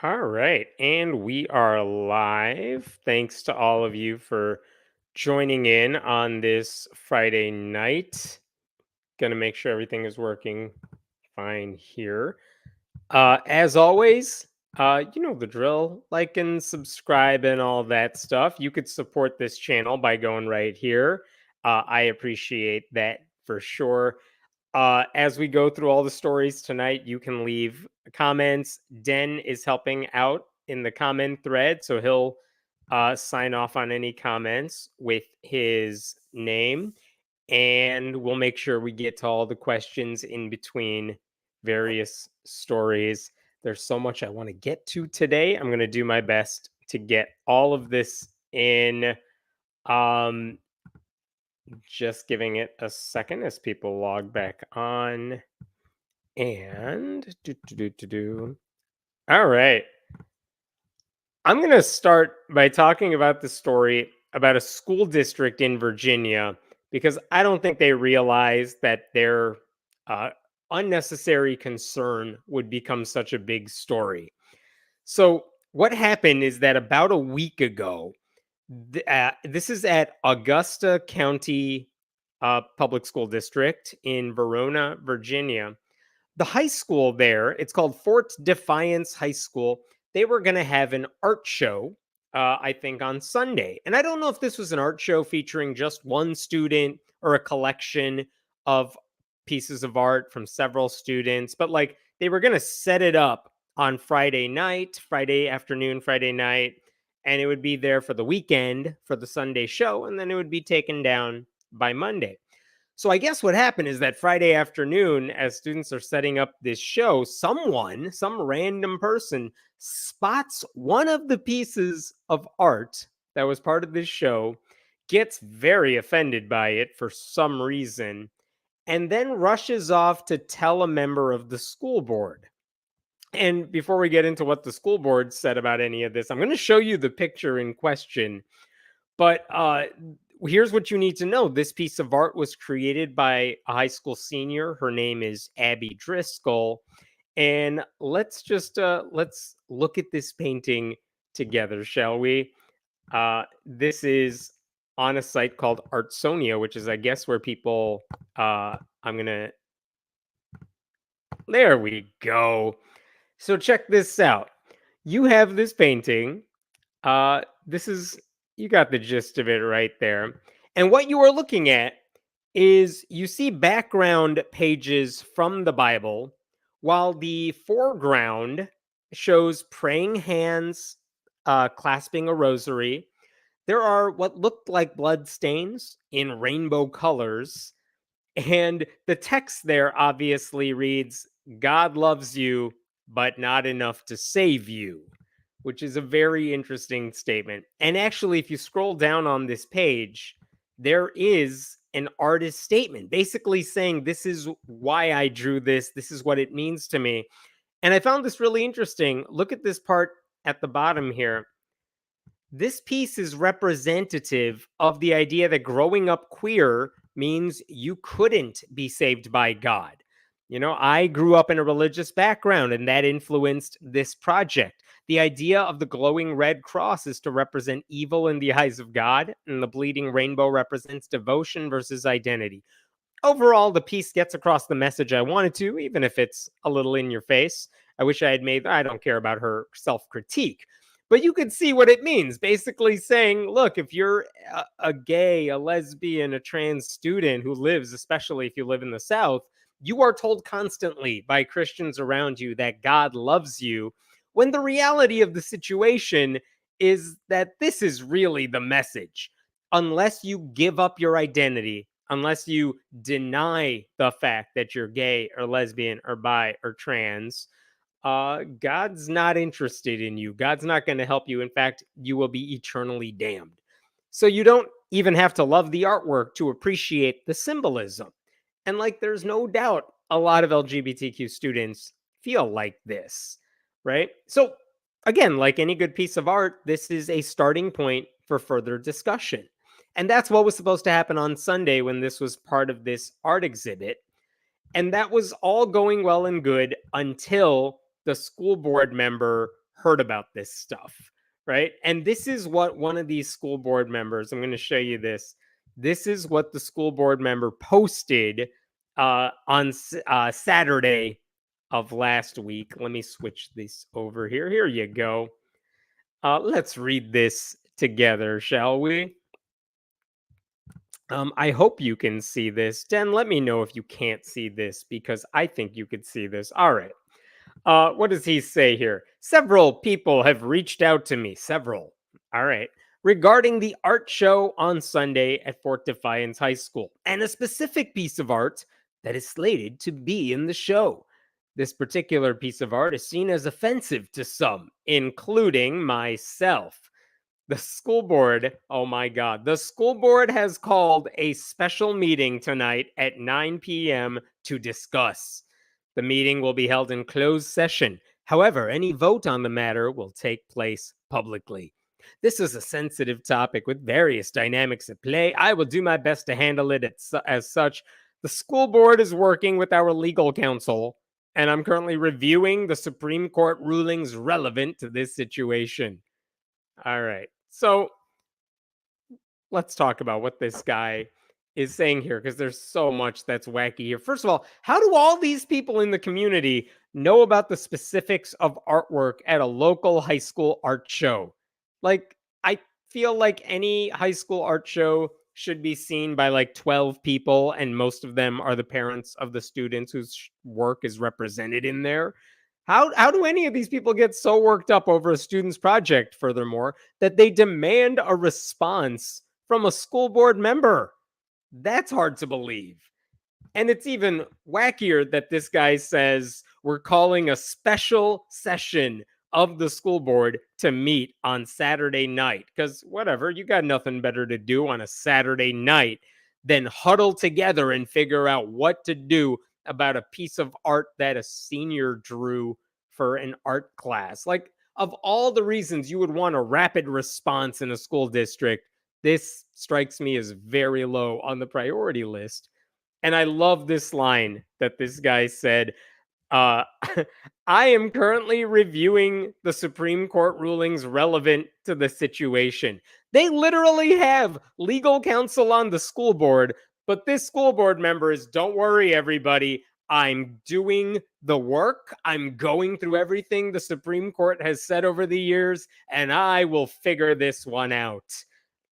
All right, and we are live. Thanks to all of you for joining in on this Friday night. Gonna make sure everything is working fine here. As always, you know the drill. Like and subscribe and all that stuff. You could support this channel by going right here. I appreciate that for sure. As we go through all the stories tonight, you can leave comments. Den is helping out in the comment thread, so he'll sign off on any comments with his name, and we'll make sure we get to all the questions in between various stories. There's so much I want to get to today. I'm going to do my best to get all of this in. Um, just giving it a second as people log back on. And all right. I'm going to start by talking about the story about a school district in Virginia because I don't think they realize that their uh, unnecessary concern would become such a big story. So, what happened is that about a week ago, this is at Augusta County Public School District in Verona, Virginia. The high school there, it's called Fort Defiance High School. They were going to have an art show, I think, on Sunday. And I don't know if this was an art show featuring just one student or a collection of pieces of art from several students, but like they were going to set it up on Friday night, Friday afternoon, Friday night, and it would be there for the weekend for the Sunday show, and then it would be taken down by Monday. So I guess what happened is that Friday afternoon, as students are setting up this show, some random person, spots one of the pieces of art that was part of this show, gets very offended by it for some reason, and then rushes off to tell a member of the school board. And before we get into what the school board said about any of this, I'm going to show you the picture in question. But here's what you need to know. This piece of art was created by a high school senior. Her name is Abby Driscoll. And let's look at this painting together, shall we? This is on a site called Artsonia, which is, I guess, where people. I'm gonna. There we go. So check this out. You have this painting. This is, you got the gist of it right there. And what you are looking at is you see background pages from the Bible, while the foreground shows praying hands clasping a rosary. There are what looked like blood stains in rainbow colors. And the text there obviously reads, God loves you, but not enough to save you, which is a very interesting statement. And actually, if you scroll down on this page, there is an artist statement basically saying, this is why I drew this. This is what it means to me. And I found this really interesting. Look at this part at the bottom here. This piece is representative of the idea that growing up queer means you couldn't be saved by God. You know, I grew up in a religious background, and that influenced this project. The idea of the glowing red cross is to represent evil in the eyes of God, and the bleeding rainbow represents devotion versus identity. Overall, the piece gets across the message I wanted to, even if it's a little in your face. I wish I had made, I don't care about her self critique, but you could see what it means. Basically saying, look, if you're a gay, a lesbian, a trans student who lives, especially if you live in the South, you are told constantly by Christians around you that God loves you, when the reality of the situation is that this is really the message. Unless you give up your identity, unless you deny the fact that you're gay or lesbian or bi or trans, God's not interested in you. God's not going to help you. In fact, you will be eternally damned. So you don't even have to love the artwork to appreciate the symbolism. And like, there's no doubt a lot of LGBTQ students feel like this, right? So again, like any good piece of art, this is a starting point for further discussion. And that's what was supposed to happen on Sunday when this was part of this art exhibit. And that was all going well and good until the school board member heard about this stuff, right? And this is what one of these school board members, I'm going to show you this. This is what the school board member posted on Saturday of last week. Let me switch this over here. Here you go. Let's read this together, shall we? I hope you can see this. Den, let me know if you can't see this because I think you could see this. All right. What does he say here? Several people have reached out to me. Several. All right. Regarding the art show on Sunday at Fort Defiance High School and a specific piece of art that is slated to be in the show. This particular piece of art is seen as offensive to some, including myself. The school board, oh my God, the school board has called a special meeting tonight at 9 p.m. to discuss. The meeting will be held in closed session. However, any vote on the matter will take place publicly. This is a sensitive topic with various dynamics at play. I will do my best to handle it as such. The school board is working with our legal counsel, and I'm currently reviewing the Supreme Court rulings relevant to this situation. All right. So let's talk about what this guy is saying here because there's so much that's wacky here. First of all, how do all these people in the community know about the specifics of artwork at a local high school art show? Like, I feel like any high school art show should be seen by like 12 people, and most of them are the parents of the students whose work is represented in there. How do any of these people get so worked up over a student's project, furthermore, that they demand a response from a school board member? That's hard to believe. And it's even wackier that this guy says we're calling a special session of the school board to meet on Saturday night. Because whatever, you got nothing better to do on a Saturday night than huddle together and figure out what to do about a piece of art that a senior drew for an art class. Like, of all the reasons you would want a rapid response in a school district, this strikes me as very low on the priority list. And I love this line that this guy said. Uh, I am currently reviewing the Supreme Court rulings relevant to the situation. They literally have legal counsel on the school board, but this school board member is, don't worry, everybody. I'm doing the work. I'm going through everything the Supreme Court has said over the years, and I will figure this one out.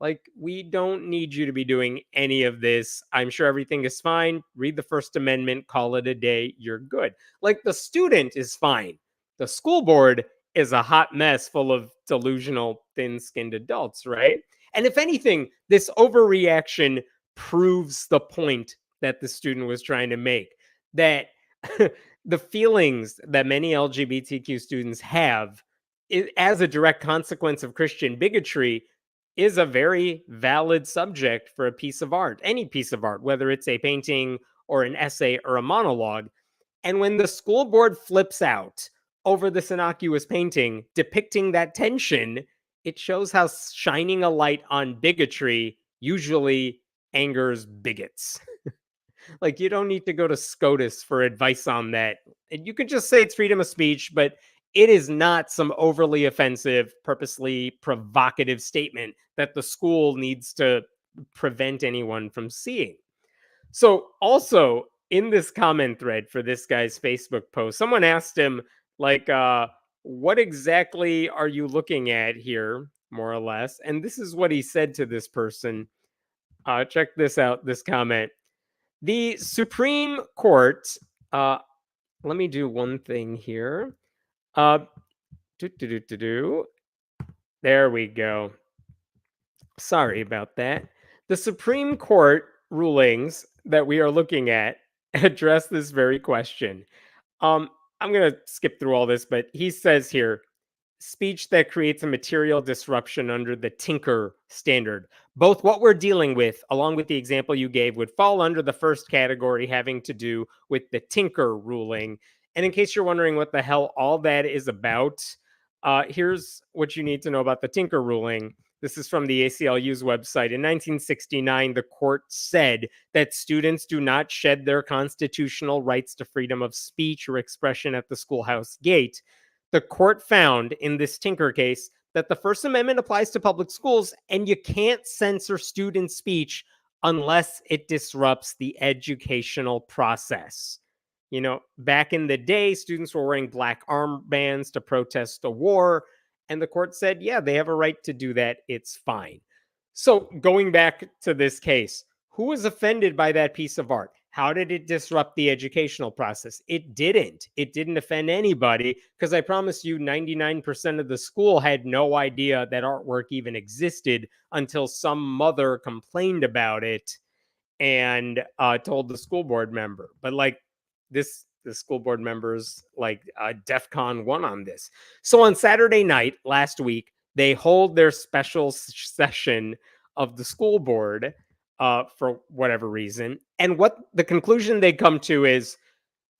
Like, we don't need you to be doing any of this. I'm sure everything is fine. Read the First Amendment, call it a day. You're good. Like, the student is fine. The school board is a hot mess full of delusional, thin-skinned adults, right? And if anything, this overreaction proves the point that the student was trying to make, that the feelings that many LGBTQ students have as a direct consequence of Christian bigotry is a very valid subject for a piece of art, any piece of art, whether it's a painting or an essay or a monologue. And when the school board flips out over this innocuous painting depicting that tension, it shows how shining a light on bigotry usually angers bigots. Like, you don't need to go to SCOTUS for advice on that. You could just say it's freedom of speech, but it is not some overly offensive, purposely provocative statement that the school needs to prevent anyone from seeing. So, also in this comment thread for this guy's Facebook post, someone asked him, like, what exactly are you looking at here, more or less? And this is what he said to this person. Check this out, this comment. The Supreme Court, let me do one thing here. There we go. Sorry about that. The Supreme Court rulings that we are looking at address this very question. I'm going to skip through all this, but he says here, speech that creates a material disruption under the Tinker standard. Both what we're dealing with, along with the example you gave, would fall under the first category having to do with the Tinker ruling. And in case you're wondering what the hell all that is about, here's what you need to know about the Tinker ruling. This is from the ACLU's website. In 1969, the court said that students do not shed their constitutional rights to freedom of speech or expression at the schoolhouse gate. The court found in this Tinker case that the First Amendment applies to public schools, and you can't censor student speech unless it disrupts the educational process. Back in the day, students were wearing black armbands to protest a war, and the court said, yeah, they have a right to do that. It's fine. So, going back to this case, who was offended by that piece of art? How did it disrupt the educational process? It didn't. It didn't offend anybody because I promise you, 99% of the school had no idea that artwork even existed until some mother complained about it and told the school board member. But the school board members DEFCON 1 on this. So on Saturday night last week, they hold their special session of the school board for whatever reason. And what the conclusion they come to is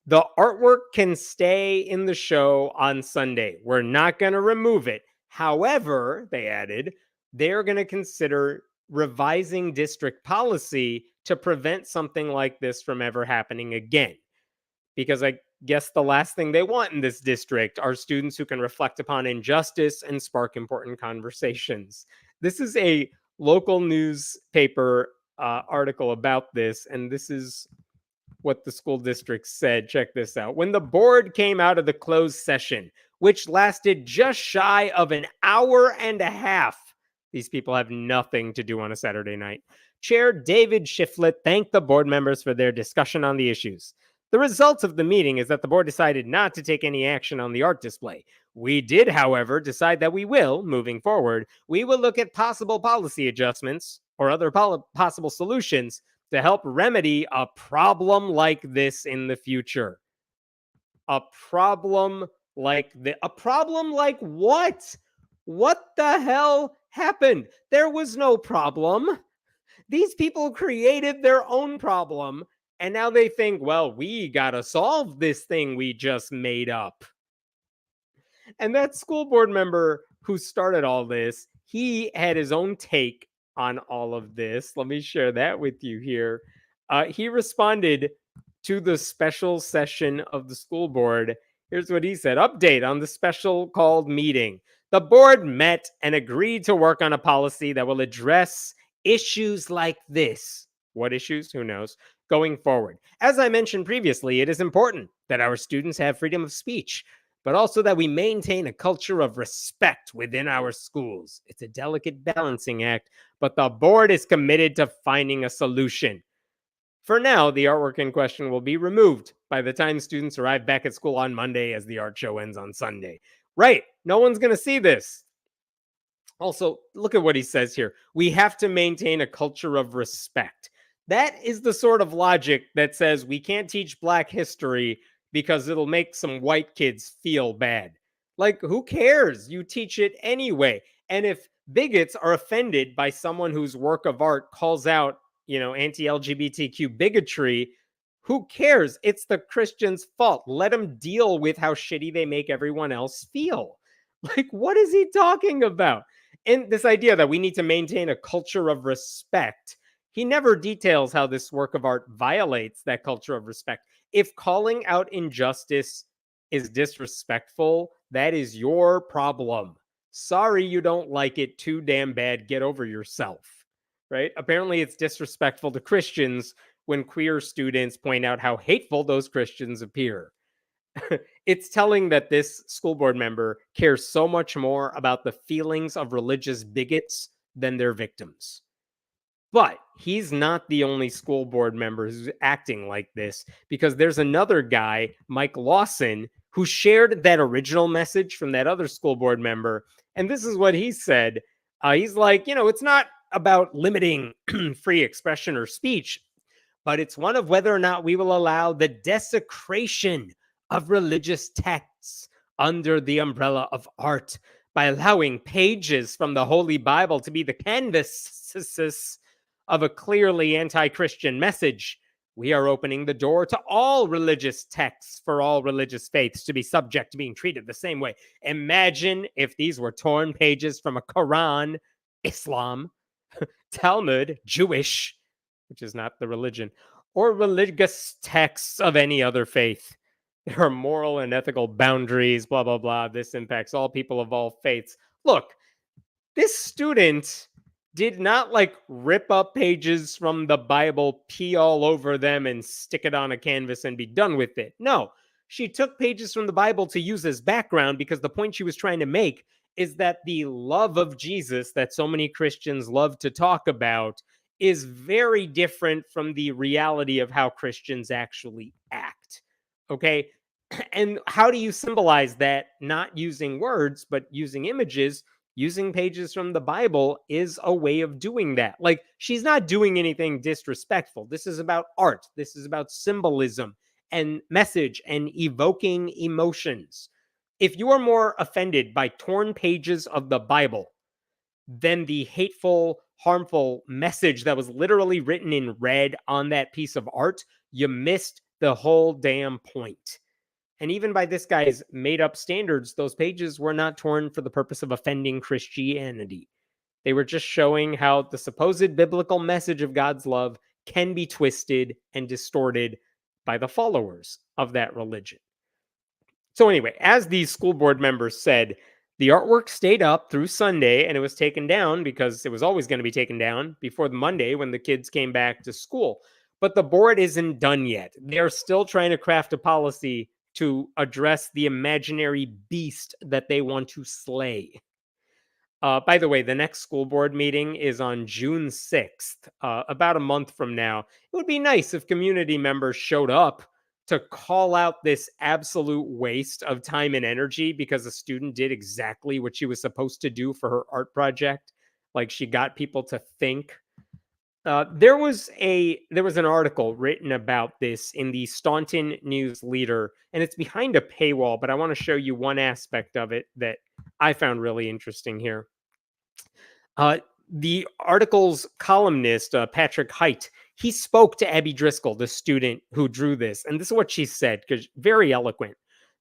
the artwork can stay in the show on Sunday. We're not going to remove it. However, they added, they're going to consider revising district policy to prevent something like this from ever happening again. Because I guess the last thing they want in this district are students who can reflect upon injustice and spark important conversations. This is a local newspaper article about this, and this is what the school district said. Check this out. When the board came out of the closed session, which lasted just shy of an hour and a half, these people have nothing to do on a Saturday night. Chair David Shiflett thanked the board members for their discussion on the issues. The result of the meeting is that the board decided not to take any action on the art display. We did, however, decide that we will, moving forward, we will look at possible policy adjustments or other possible solutions to help remedy a problem like this in the future. A problem like what? What the hell happened? There was no problem. These people created their own problem, and now they think, well, we gotta solve this thing we just made up. And that school board member who started all this, he had his own take on all of this. Let me share that with you here. He responded to the special session of the school board. Here's what he said. Update on the special called meeting. The board met and agreed to work on a policy that will address issues like this. What issues? Who knows? Going forward. As I mentioned previously, it is important that our students have freedom of speech, but also that we maintain a culture of respect within our schools. It's a delicate balancing act, but the board is committed to finding a solution. For now, the artwork in question will be removed by the time students arrive back at school on Monday as the art show ends on Sunday. Right, no one's going to see this. Also, look at what he says here. We have to maintain a culture of respect. That is the sort of logic that says we can't teach Black history because it'll make some white kids feel bad. Like, who cares? You teach it anyway. And if bigots are offended by someone whose work of art calls out, anti-LGBTQ bigotry, who cares? It's the Christian's fault. Let them deal with how shitty they make everyone else feel. Like, what is he talking about? And this idea that we need to maintain a culture of respect, he never details how this work of art violates that culture of respect. If calling out injustice is disrespectful, that is your problem. Sorry you don't like it too damn bad. Get over yourself, right? Apparently it's disrespectful to Christians when queer students point out how hateful those Christians appear. It's telling that this school board member cares so much more about the feelings of religious bigots than their victims. But he's not the only school board member who's acting like this, because there's another guy, Mike Lawson, who shared that original message from that other school board member. And this is what he said. He's like, it's not about limiting free expression or speech, but it's one of whether or not we will allow the desecration of religious texts under the umbrella of art by allowing pages from the Holy Bible to be the canvases of a clearly anti-Christian message. We are opening the door to all religious texts for all religious faiths to be subject to being treated the same way. Imagine if these were torn pages from a Quran, Islam, Talmud, Jewish, which is not the religion, or religious texts of any other faith. There are moral and ethical boundaries, blah, blah, blah. This impacts all people of all faiths. Look, this student did not like rip up pages from the Bible, pee all over them, and stick it on a canvas and be done with it. No, she took pages from the Bible to use as background because the point she was trying to make is that the love of Jesus that so many Christians love to talk about is very different from the reality of how Christians actually act. Okay. And how do you symbolize that? Not using words, but using images. Using pages from the Bible is a way of doing that. Like, she's not doing anything disrespectful. This is about art. This is about symbolism and message and evoking emotions. If you are more offended by torn pages of the Bible than the hateful, harmful message that was literally written in red on that piece of art, you missed the whole damn point. And even by this guy's made up standards, those pages were not torn for the purpose of offending Christianity. They were just showing how the supposed biblical message of God's love can be twisted and distorted by the followers of that religion. So, anyway, as these school board members said, the artwork stayed up through Sunday and it was taken down because it was always going to be taken down before the Monday when the kids came back to school. But the board isn't done yet. They're still trying to craft a policy to address the imaginary beast that they want to slay. By the way, the next school board meeting is on June 6th, about a month from now. It would be nice if community members showed up to call out this absolute waste of time and energy because a student did exactly what she was supposed to do for her art project. Like, she got people to think. There was an article written about this in the Staunton News Leader, and it's behind a paywall, but I want to show you one aspect of it that I found really interesting here. Uh, the article's columnist, Patrick Height, he spoke to Abby Driscoll, the student who drew this, and this is what she said, because very eloquent.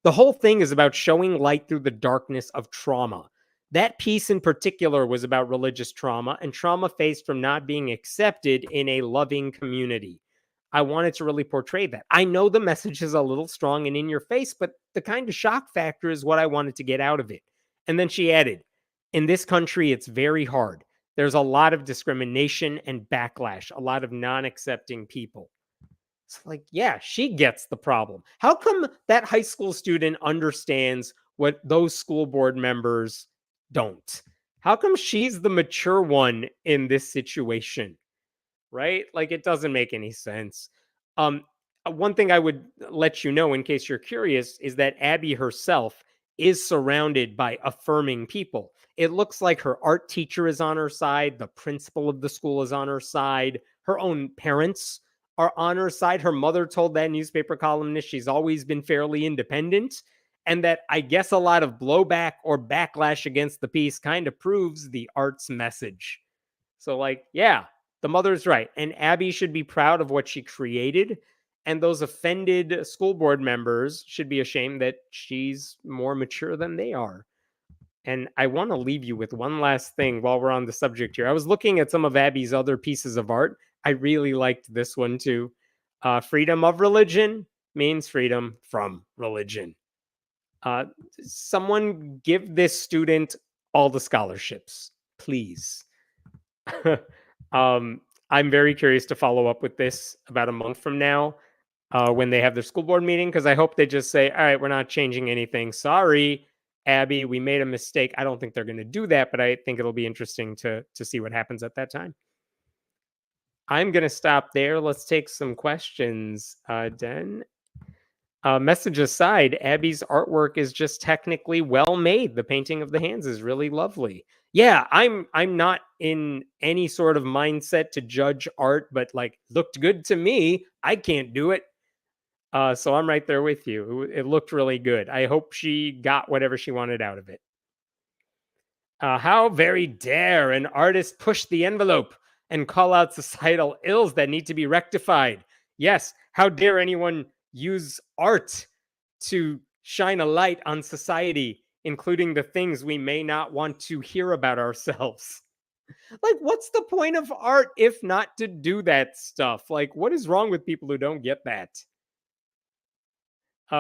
The whole thing is about showing light through the darkness of trauma. That piece in particular was about religious trauma and trauma faced from not being accepted in a loving community. I wanted to really portray that. I know the message is a little strong and in your face, but the kind of shock factor is what I wanted to get out of it. And then she added, in this country, it's very hard. There's a lot of discrimination and backlash, a lot of non accepting people. It's like, yeah, she gets the problem. How come that high school student understands what those school board members don't? How come she's the mature one in this situation? Right? Like, it doesn't make any sense. Um, One thing I would let you know, in case you're curious, is that Abby herself is surrounded by affirming people. It looks like her art teacher is on her side, the principal of the school is on her side, her own parents are on her side. Her mother told that newspaper columnist she's always been fairly independent, and that I guess a lot of blowback or backlash against the piece kind of proves the art's message. So, like, yeah, the mother's right. And Abby should be proud of what she created. And those offended school board members should be ashamed that she's more mature than they are. And I want to leave you with one last thing while we're on the subject here. I was looking at some of Abby's other pieces of art. I really liked this one too. Freedom of religion means freedom from religion. Uh, Someone give this student all the scholarships, please. um, I'm very curious to follow up with this about a month from now when they have their school board meeting, because I hope they just say, all right, we're not changing anything. Sorry, Abby, we made a mistake. I don't think they're going to do that, but I think it'll be interesting to see what happens at that time. I'm going to stop there. Let's take some questions, Den. Message aside, Abby's artwork is just technically well made. The painting of the hands is really lovely. Yeah, I'm not in any sort of mindset to judge art, but like, looked good to me. I can't do it. So I'm right there with you. It looked really good. I hope she got whatever she wanted out of it. How very dare an artist push the envelope and call out societal ills that need to be rectified? Yes, how dare anyone use art to shine a light on society, including the things we may not want to hear about ourselves? Like, what's the point of art if not to do that stuff? Like, what is wrong with people who don't get that?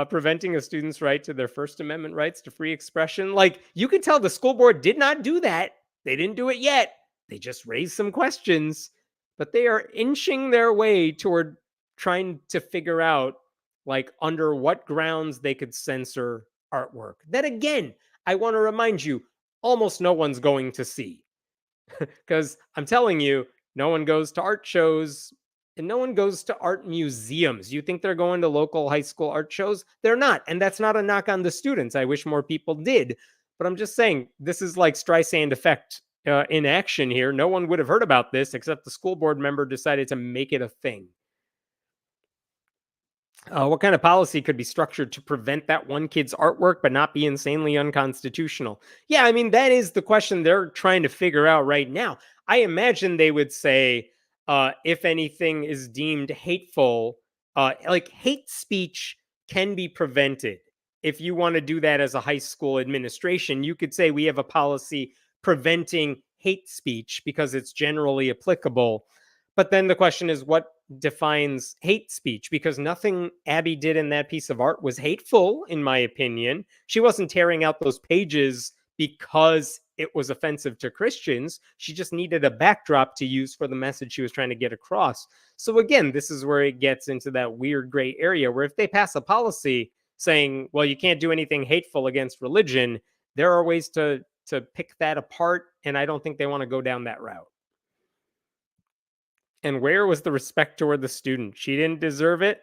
preventing a student's right to their First Amendment rights to free expression. Like, you could tell the school board did not do that. They didn't do it yet. They just raised some questions, but they are inching their way toward trying to figure out, like, under what grounds they could censor artwork. That, again, I want to remind you, almost no one's going to see. Because I'm telling you, no one goes to art shows and no one goes to art museums. You think they're going to local high school art shows? They're not. And that's not a knock on the students. I wish more people did. But I'm just saying, this is like Streisand effect in action here. No one would have heard about this except the school board member decided to make it a thing. What kind of policy could be structured to prevent that one kid's artwork but not be insanely unconstitutional? Yeah, I mean, that is the question they're trying to figure out right now. I imagine they would say, if anything is deemed hateful, like hate speech can be prevented. If you want to do that as a high school administration, you could say we have a policy preventing hate speech because it's generally applicable. But then the question is, what defines hate speech? Because nothing Abby did in that piece of art was hateful, in my opinion. She wasn't tearing out those pages because it was offensive to Christians. She just needed a backdrop to use for the message she was trying to get across. So again, this is where it gets into that weird gray area where if they pass a policy saying, well, you can't do anything hateful against religion, there are ways to pick that apart. And I don't think they want to go down that route. And where was the respect toward the student? She didn't deserve it?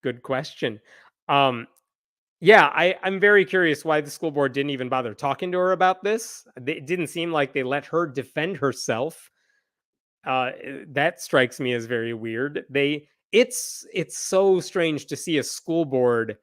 Good question. Um, yeah, I'm very curious why the school board didn't even bother talking to her about this. It didn't seem like they let her defend herself. That strikes me as very weird. It's so strange to see a school board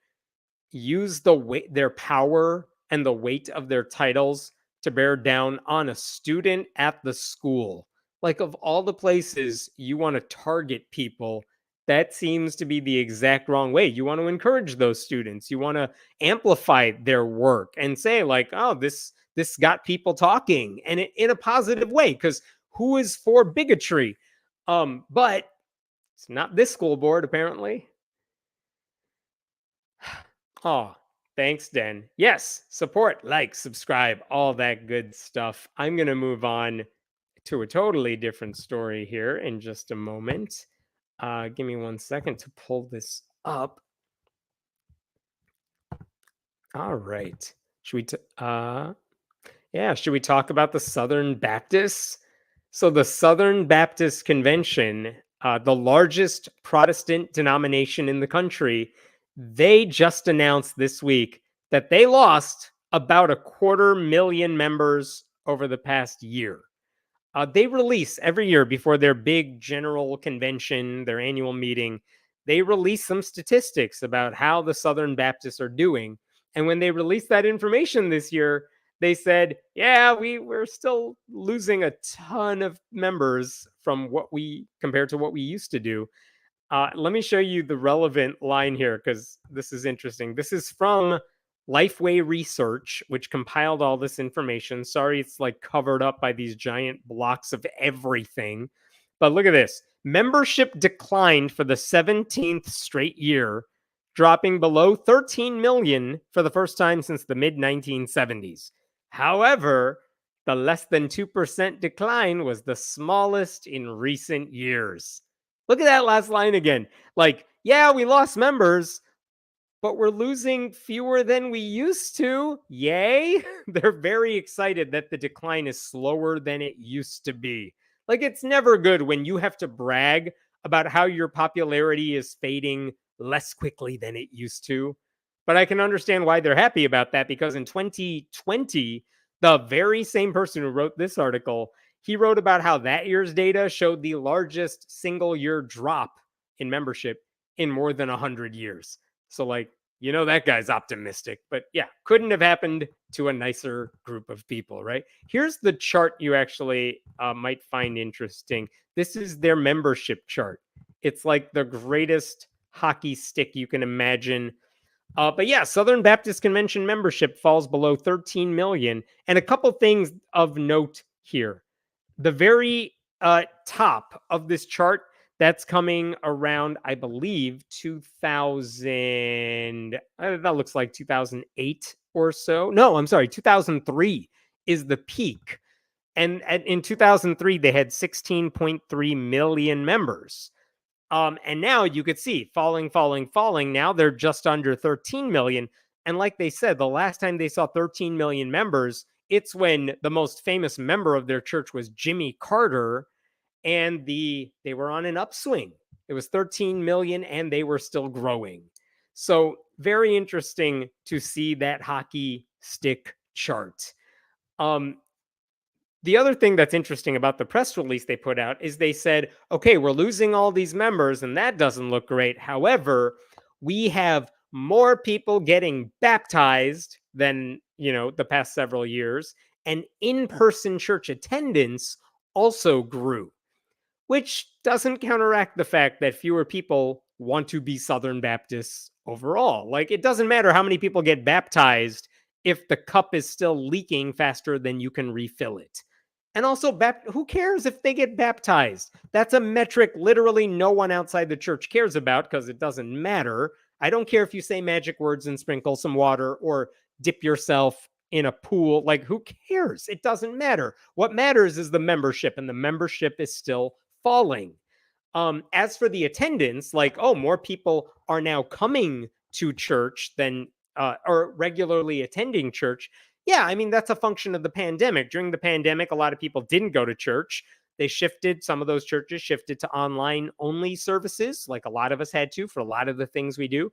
use their power and the weight of their titles to bear down on a student at the school. Like, of all the places you want to target people, that seems to be the exact wrong way. You want to encourage those students. You want to amplify their work and say, like, oh, this got people talking, and in a positive way, because who is for bigotry? But it's not this school board, apparently. Oh, thanks, Den. Yes, support, like, subscribe, all that good stuff. I'm going to move on to a totally different story here in just a moment. Give me 1 second to pull this up. All right. Should we talk about the Southern Baptists? So the Southern Baptist Convention, the largest Protestant denomination in the country, they just announced this week that they lost about 250,000 members over the past year. They release every year before their big general convention, their annual meeting, they release some statistics about how the Southern Baptists are doing. And when they released that information this year, they said, yeah, we're still losing a ton of members from compared to what we used to do. Let me show you the relevant line here because this is interesting. This is from Lifeway Research, which compiled all this information. Sorry, it's like covered up by these giant blocks of everything. But look at this. Membership declined for the 17th straight year, dropping below 13 million for the first time since the mid 1970s. However, the less than 2% decline was the smallest in recent years. Look at that last line again. Like, yeah, we lost members, but we're losing fewer than we used to. Yay. They're very excited that the decline is slower than it used to be. Like, it's never good when you have to brag about how your popularity is fading less quickly than it used to. But I can understand why they're happy about that, because in 2020, the very same person who wrote this article, he wrote about how that year's data showed the largest single year drop in membership in more than 100 years. So, like, that guy's optimistic. But yeah, couldn't have happened to a nicer group of people, right? Here's the chart you actually might find interesting. This is their membership chart. It's like the greatest hockey stick you can imagine. But yeah, Southern Baptist Convention membership falls below 13 million. And a couple things of note here. The very top of this chart, That's coming around, I believe, 2000. That looks like 2008 or so. No, I'm sorry, 2003 is the peak. And in 2003, they had 16.3 million members. And now you could see falling, falling, falling. Now they're just under 13 million. And like they said, the last time they saw 13 million members, it's when the most famous member of their church was Jimmy Carter, and they were on an upswing. It was 13 million and they were still growing. So very interesting to see that hockey stick chart. Um, the other thing that's interesting about the press release they put out is they said, okay, we're losing all these members and that doesn't look great. However, we have more people getting baptized than, the past several years, and in-person church attendance also grew, which doesn't counteract the fact that fewer people want to be Southern Baptists overall. Like, it doesn't matter how many people get baptized if the cup is still leaking faster than you can refill it. And also, who cares if they get baptized? That's a metric literally no one outside the church cares about because it doesn't matter. I don't care if you say magic words and sprinkle some water or dip yourself in a pool. Like, who cares? It doesn't matter. What matters is the membership, and the membership is still falling. As for the attendance, like, more people are now coming to church than or regularly attending church. Yeah, I mean, that's a function of the pandemic. During the pandemic, a lot of people didn't go to church. Some of those churches shifted to online only services, like a lot of us had to for a lot of the things we do.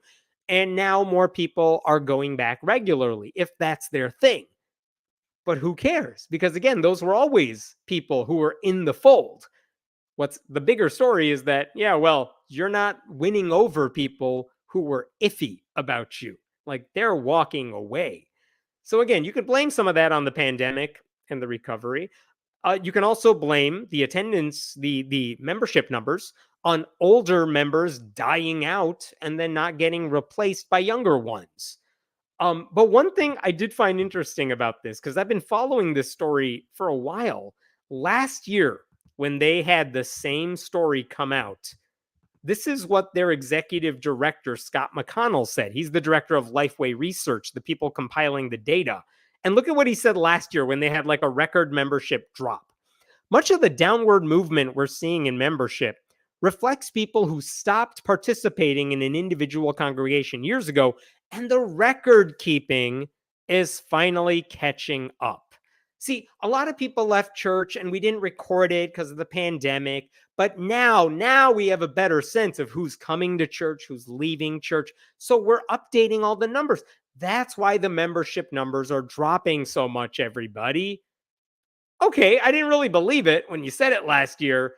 And now more people are going back regularly if that's their thing. But who cares? Because again, those were always people who were in the fold. What's the bigger story is that, yeah, well, you're not winning over people who were iffy about you. Like, they're walking away. So again, you could blame some of that on the pandemic and the recovery. You can also blame the attendance, the membership numbers on older members dying out and then not getting replaced by younger ones. But one thing I did find interesting about this, because I've been following this story for a while, last year when they had the same story come out, this is what their executive director, Scott McConnell, said. He's the director of Lifeway Research, the people compiling the data. And look at what he said last year when they had like a record membership drop. Much of the downward movement we're seeing in membership reflects people who stopped participating in an individual congregation years ago, and the record keeping is finally catching up. See, a lot of people left church and we didn't record it because of the pandemic, but now we have a better sense of who's coming to church, who's leaving church. So we're updating all the numbers. That's why the membership numbers are dropping so much, everybody. Okay, I didn't really believe it when you said it last year,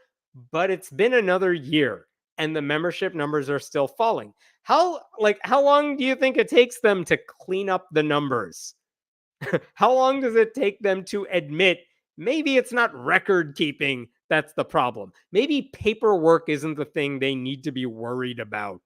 but it's been another year and the membership numbers are still falling. How long do you think it takes them to clean up the numbers? How long does it take them to admit maybe it's not record keeping that's the problem? Maybe paperwork isn't the thing they need to be worried about,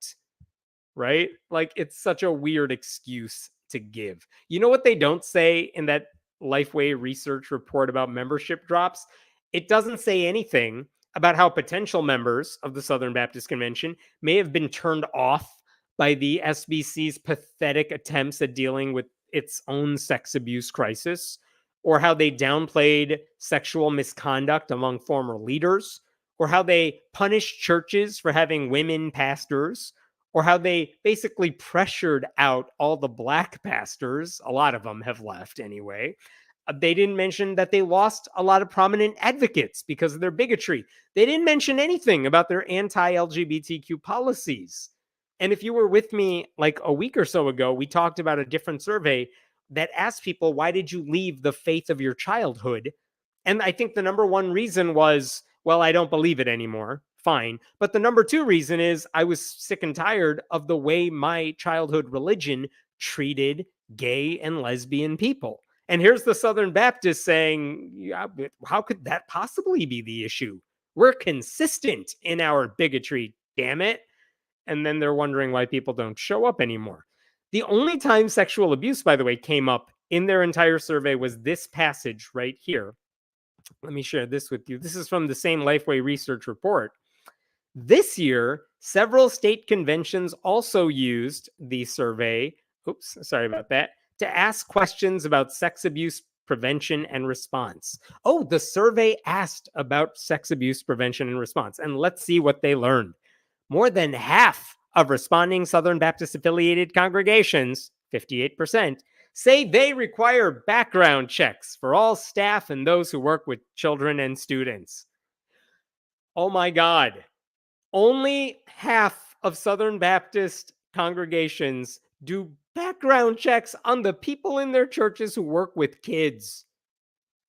right? Like, it's such a weird excuse to give. You know what they don't say in that Lifeway Research report about membership drops? It doesn't say anything about how potential members of the Southern Baptist Convention may have been turned off by the SBC's pathetic attempts at dealing with its own sex abuse crisis, or how they downplayed sexual misconduct among former leaders, or how they punished churches for having women pastors, or how they basically pressured out all the black pastors. A lot of them have left anyway. They didn't mention that they lost a lot of prominent advocates because of their bigotry. They didn't mention anything about their anti-LGBTQ policies. And if you were with me like a week or so ago, we talked about a different survey that asked people, why did you leave the faith of your childhood? And I think the number one reason was, well, I don't believe it anymore. Fine. But the number two reason is I was sick and tired of the way my childhood religion treated gay and lesbian people. And here's the Southern Baptist saying, yeah, how could that possibly be the issue? We're consistent in our bigotry, damn it. And then they're wondering why people don't show up anymore. The only time sexual abuse, by the way, came up in their entire survey was this passage right here. Let me share this with you. This is from the same Lifeway Research report. This year, several state conventions also used the survey, oops, sorry about that, to ask questions about sex abuse prevention and response. Oh, the survey asked about sex abuse prevention and response, and let's see what they learned. More than half of responding Southern Baptist affiliated congregations, 58%, say they require background checks for all staff and those who work with children and students. Oh my God. Only half of Southern Baptist congregations do background checks on the people in their churches who work with kids.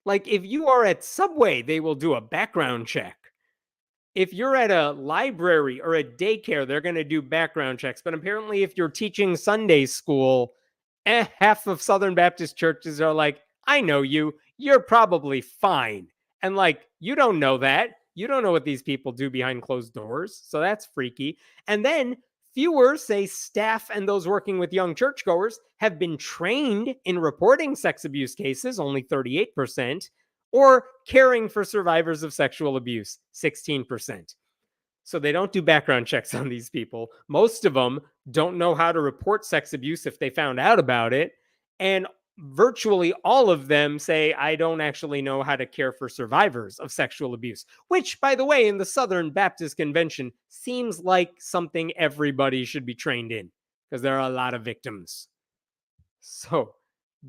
Like, if you are at Subway, they will do a background check. If you're at a library or a daycare, they're going to do background checks. But apparently, if you're teaching Sunday school, half of Southern Baptist churches are like, I know you. You're probably fine. And like, you don't know that. You don't know what these people do behind closed doors. So that's freaky. And then fewer, say, staff and those working with young churchgoers have been trained in reporting sex abuse cases, only 38%, or caring for survivors of sexual abuse, 16%. So they don't do background checks on these people. Most of them don't know how to report sex abuse if they found out about it. And virtually all of them say, I don't actually know how to care for survivors of sexual abuse, which, by the way, in the Southern Baptist Convention seems like something everybody should be trained in because there are a lot of victims. So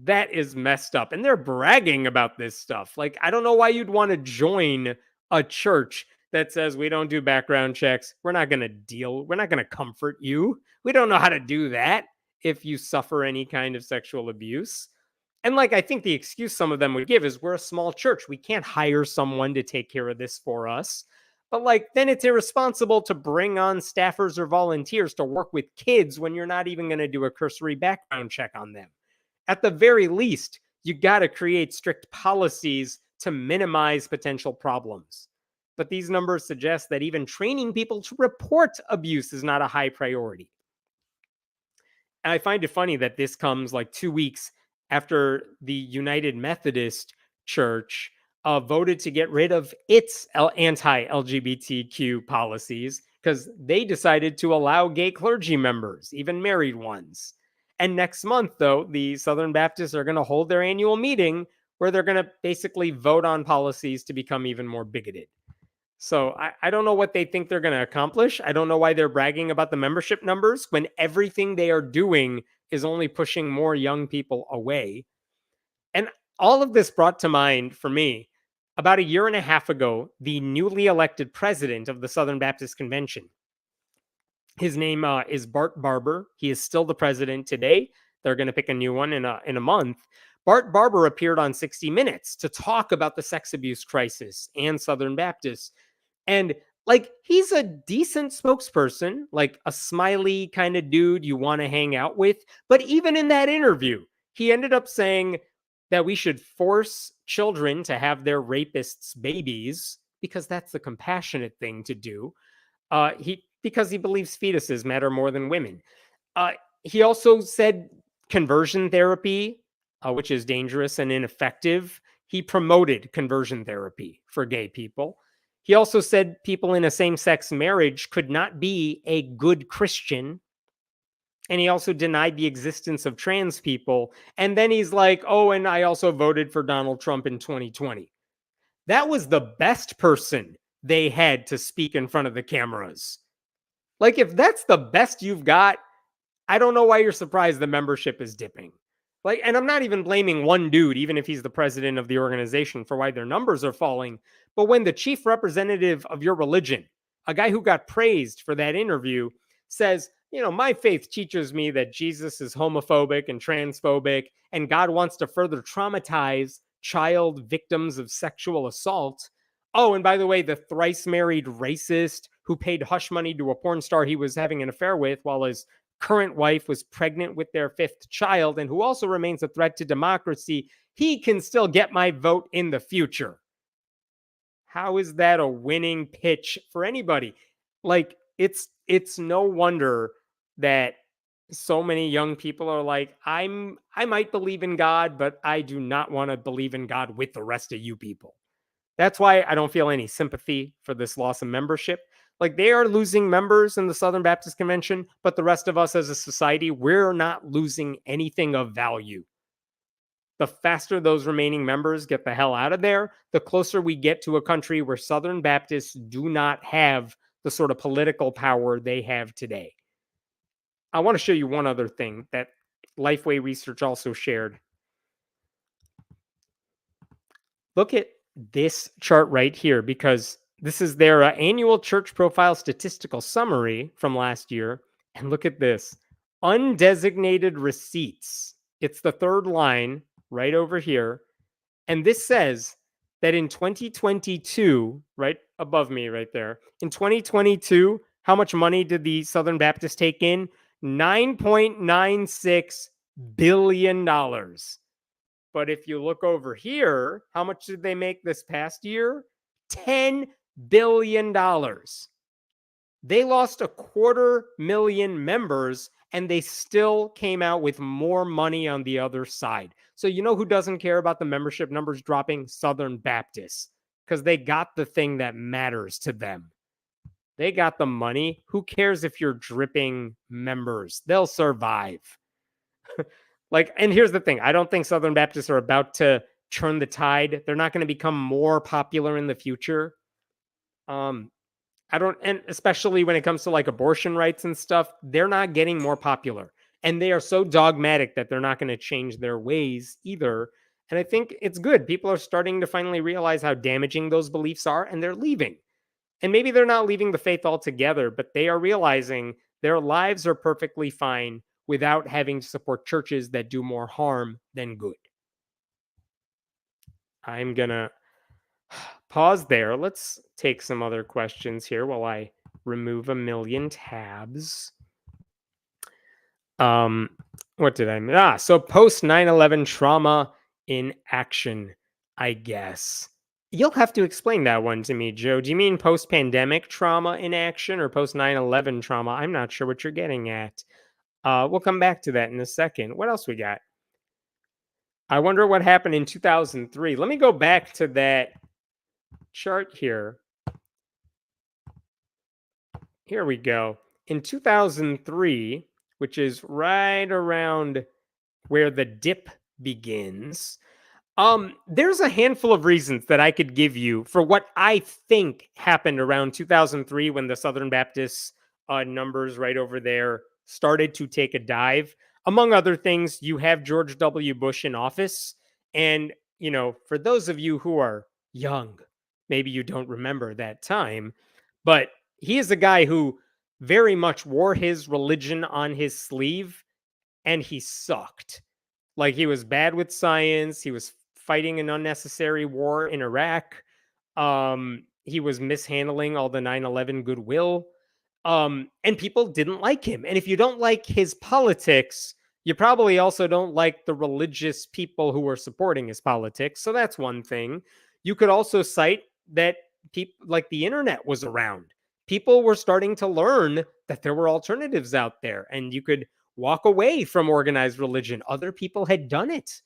that is messed up. And they're bragging about this stuff. Like, I don't know why you'd want to join a church that says we don't do background checks. We're not going to comfort you. We don't know how to do that if you suffer any kind of sexual abuse. And like, I think the excuse some of them would give is we're a small church. We can't hire someone to take care of this for us. But like, then it's irresponsible to bring on staffers or volunteers to work with kids when you're not even going to do a cursory background check on them. At the very least, you got to create strict policies to minimize potential problems. But these numbers suggest that even training people to report abuse is not a high priority. And I find it funny that this comes like 2 weeks after the United Methodist Church voted to get rid of its anti-LGBTQ policies because they decided to allow gay clergy members, even married ones. And next month, though, the Southern Baptists are going to hold their annual meeting where they're going to basically vote on policies to become even more bigoted. So I don't know what they think they're going to accomplish. I don't know why they're bragging about the membership numbers when everything they are doing is only pushing more young people away. And all of this brought to mind for me about a year and a half ago, the newly elected president of the Southern Baptist Convention. His name is Bart Barber. He is still the president today. They're going to pick a new one in a month. Bart Barber appeared on 60 Minutes to talk about the sex abuse crisis and Southern Baptists. And like, he's a decent spokesperson, like a smiley kind of dude you want to hang out with. But even in that interview, he ended up saying that we should force children to have their rapists' babies because that's the compassionate thing to do. Because he believes fetuses matter more than women. He also said conversion therapy, which is dangerous and ineffective. He promoted conversion therapy for gay people. He also said people in a same-sex marriage could not be a good Christian. And he also denied the existence of trans people. And then he's like, oh, and I also voted for Donald Trump in 2020. That was the best person they had to speak in front of the cameras. Like, if that's the best you've got, I don't know why you're surprised the membership is dipping. Like, and I'm not even blaming one dude, even if he's the president of the organization, for why their numbers are falling. But when the chief representative of your religion, a guy who got praised for that interview, says, you know, my faith teaches me that Jesus is homophobic and transphobic, and God wants to further traumatize child victims of sexual assault. Oh, and by the way, the thrice married racist who paid hush money to a porn star he was having an affair with while his current wife was pregnant with their fifth child and who also remains a threat to democracy, he can still get my vote in the future. How is that a winning pitch for anybody? Like, it's no wonder that so many young people are like, I might believe in God, but I do not want to believe in God with the rest of you people. That's why I don't feel any sympathy for this loss of membership. Like they are losing members in the Southern Baptist Convention, but the rest of us as a society, we're not losing anything of value. The faster those remaining members get the hell out of there, the closer we get to a country where Southern Baptists do not have the sort of political power they have today. I want to show you one other thing that Lifeway Research also shared. Look at this chart right here, because this is their annual church profile statistical summary from last year. And look at this undesignated receipts. It's the third line right over here. And this says that in 2022, right above me, right there, in 2022, how much money did the Southern Baptists take in? $9.96 billion. But if you look over here, how much did they make this past year? $10 billion. They lost 250,000 members and they still came out with more money on the other side. So you know who doesn't care about the membership numbers dropping? Southern Baptists, because they got the thing that matters to them. They got the money. Who cares if you're dripping members? They'll survive. And here's the thing. I don't think Southern Baptists are about to turn the tide. They're not going to become more popular in the future. And especially when it comes to like abortion rights and stuff, they're not getting more popular. And they are so dogmatic that they're not going to change their ways either. And I think it's good. People are starting to finally realize how damaging those beliefs are, and they're leaving. And maybe they're not leaving the faith altogether, but they are realizing their lives are perfectly fine without having to support churches that do more harm than good. I'm going to pause there. Let's take some other questions here while I remove a million tabs. What did I miss? So post 9/11 trauma in action, I guess. You'll have to explain that one to me, Joe. Do you mean post pandemic trauma in action or post 9/11 trauma? I'm not sure what you're getting at. We'll come back to that in a second. What else we got? I wonder what happened in 2003. Let me go back to that chart here. Here we go. In 2003, which is right around where the dip begins, there's a handful of reasons that I could give you for what I think happened around 2003 when the Southern Baptists numbers right over there started to take a dive. Among other things, you have George W. Bush in office. And, for those of you who are young, maybe you don't remember that time, but he is a guy who very much wore his religion on his sleeve, and he sucked. Like, he was bad with science. He was fighting an unnecessary war in Iraq. He was mishandling all the 9/11 goodwill. And people didn't like him. And if you don't like his politics, you probably also don't like the religious people who were supporting his politics. So that's one thing. You could also cite that people like the internet was around. People were starting to learn that there were alternatives out there, and you could walk away from organized religion. Other people had done it.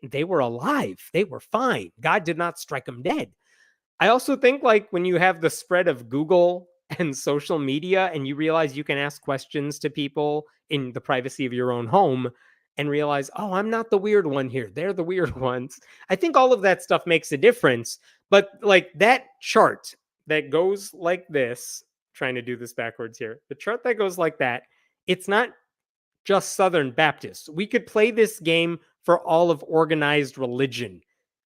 They were alive. They were fine. God did not strike them dead. I also think when you have the spread of Google and social media and you realize you can ask questions to people in the privacy of your own home and realize, oh, I'm not the weird one here. They're the weird ones. I think all of that stuff makes a difference. But that chart that goes like this, trying to do this backwards here, the chart that goes like that, it's not just Southern Baptists. We could play this game for all of organized religion,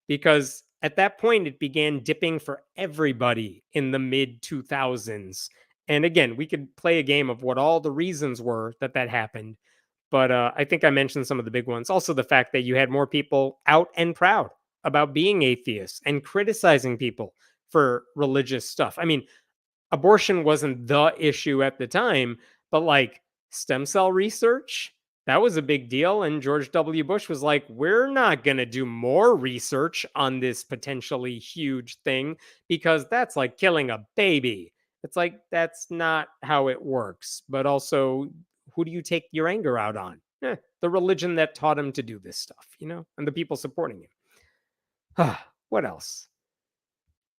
because at that point it began dipping for everybody in the mid 2000s. And again, we could play a game of what all the reasons were that happened. But I think I mentioned some of the big ones. Also, the fact that you had more people out and proud about being atheists and criticizing people for religious stuff. I mean, abortion wasn't the issue at the time, but stem cell research, that was a big deal. And George W. Bush was like, we're not going to do more research on this potentially huge thing because that's like killing a baby. It's that's not how it works. But also, who do you take your anger out on? The religion that taught him to do this stuff, and the people supporting him. What else?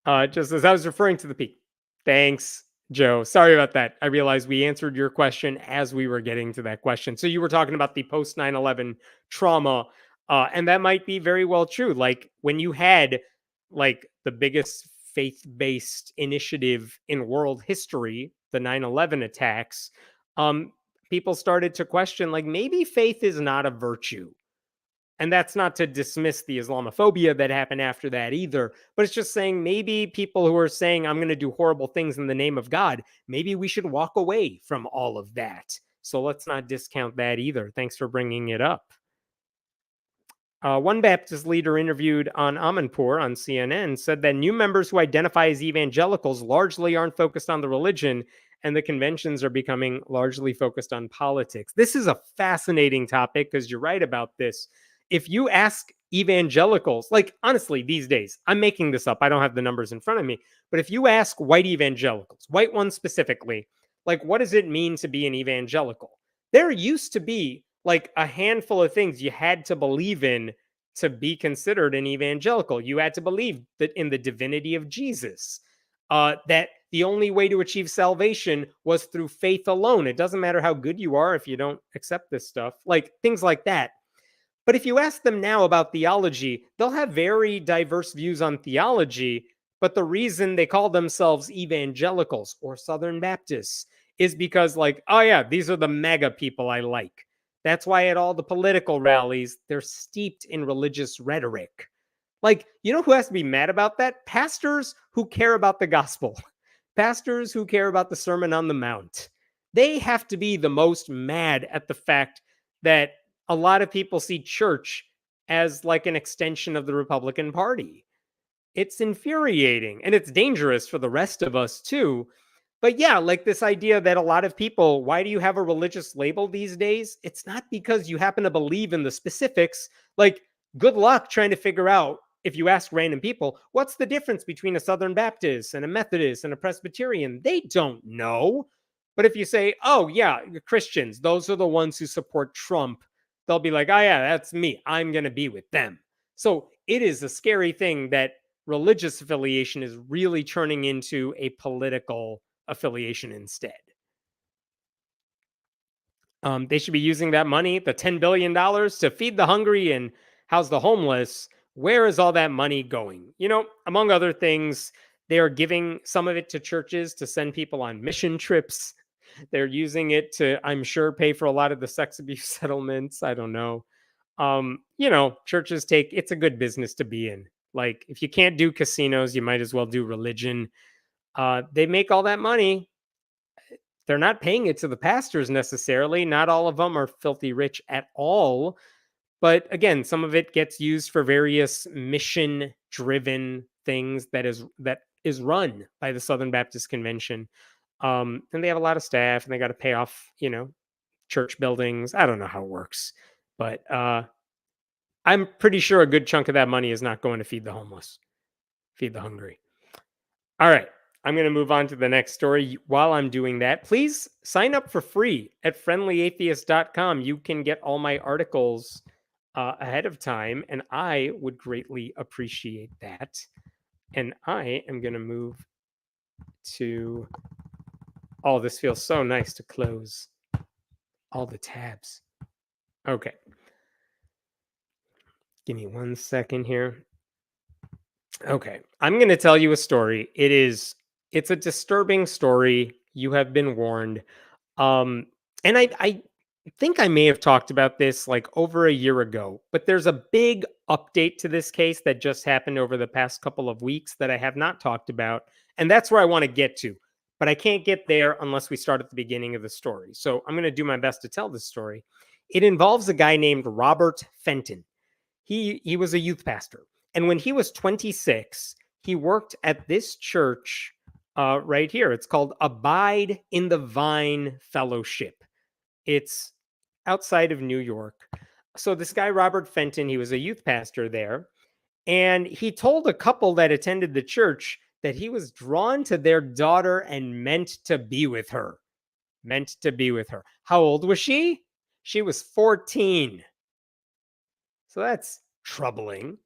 Just as I was referring to the peak. Thanks, Joe. Sorry about that. I realized we answered your question as we were getting to that question. So you were talking about the post 9/11 trauma, and that might be very well true. Like when you had like the biggest faith-based initiative in world history, the 9/11 attacks, um, people started to question like maybe faith is not a virtue. And that's not to dismiss the Islamophobia that happened after that either, but it's just saying maybe people who are saying, I'm going to do horrible things in the name of God, maybe we should walk away from all of that. So let's not discount that either. Thanks for bringing it up. One Baptist leader interviewed on Amanpour on CNN said that new members who identify as evangelicals largely aren't focused on the religion, and the conventions are becoming largely focused on politics. This is a fascinating topic because you're right about this. If you ask evangelicals, like honestly, these days, I'm making this up, I don't have the numbers in front of me, but if you ask white evangelicals, white ones specifically, like what does it mean to be an evangelical? There used to be like a handful of things you had to believe in to be considered an evangelical. You had to believe that in the divinity of Jesus, that the only way to achieve salvation was through faith alone. It doesn't matter how good you are if you don't accept this stuff, like things like that. But if you ask them now about theology, they'll have very diverse views on theology. But the reason they call themselves evangelicals or Southern Baptists is because, like, oh, yeah, these are the mega people I like. That's why at all the political rallies, they're steeped in religious rhetoric. Like, you know who has to be mad about that? Pastors who care about the gospel, pastors who care about the Sermon on the Mount. They have to be the most mad at the fact that a lot of people see church as like an extension of the Republican Party. It's infuriating and it's dangerous for the rest of us too. But yeah, like this idea that a lot of people, why do you have a religious label these days? It's not because you happen to believe in the specifics. Like, good luck trying to figure out, if you ask random people, what's the difference between a Southern Baptist and a Methodist and a Presbyterian? They don't know. But if you say, oh, yeah, Christians, those are the ones who support Trump, they'll be like, oh, yeah, that's me. I'm going to be with them. So it is a scary thing that religious affiliation is really turning into a political affiliation instead. They should be using that money, the $10 billion, to feed the hungry and house the homeless. Where is all that money going? You know, among other things, they are giving some of it to churches to send people on mission trips. They're using it to, I'm sure, pay for a lot of the sex abuse settlements. I don't know. You know, churches take, it's a good business to be in. Like, if you can't do casinos, you might as well do religion. They make all that money. They're not paying it to the pastors necessarily. Not all of them are filthy rich at all. But again, some of it gets used for various mission driven things that is run by the Southern Baptist Convention. And they have a lot of staff and they got to pay off, you know, church buildings. I don't know how it works, but I'm pretty sure a good chunk of that money is not going to feed the homeless, feed the hungry. All right. I'm going to move on to the next story. While I'm doing that, please sign up for free at friendlyatheist.com. You can get all my articles ahead of time, and I would greatly appreciate that. And I am going to move to. Oh, this feels so nice to close all the tabs. Okay. Give me 1 second here. Okay. I'm going to tell you a story. It's a disturbing story. You have been warned. Um, and I think I may have talked about this like over a year ago, but there's a big update to this case that just happened over the past couple of weeks that I have not talked about. And that's where I want to get to. But I can't get there unless we start at the beginning of the story. So I'm going to do my best to tell this story. It involves a guy named Robert Fenton. He was a youth pastor. And when he was 26, he worked at this church right here. It's called Abide in the Vine Fellowship. It's outside of New York. So this guy, Robert Fenton, he was a youth pastor there. And he told a couple that attended the church that he was drawn to their daughter and meant to be with her. Meant to be with her. How old was she? She was 14. So that's troubling.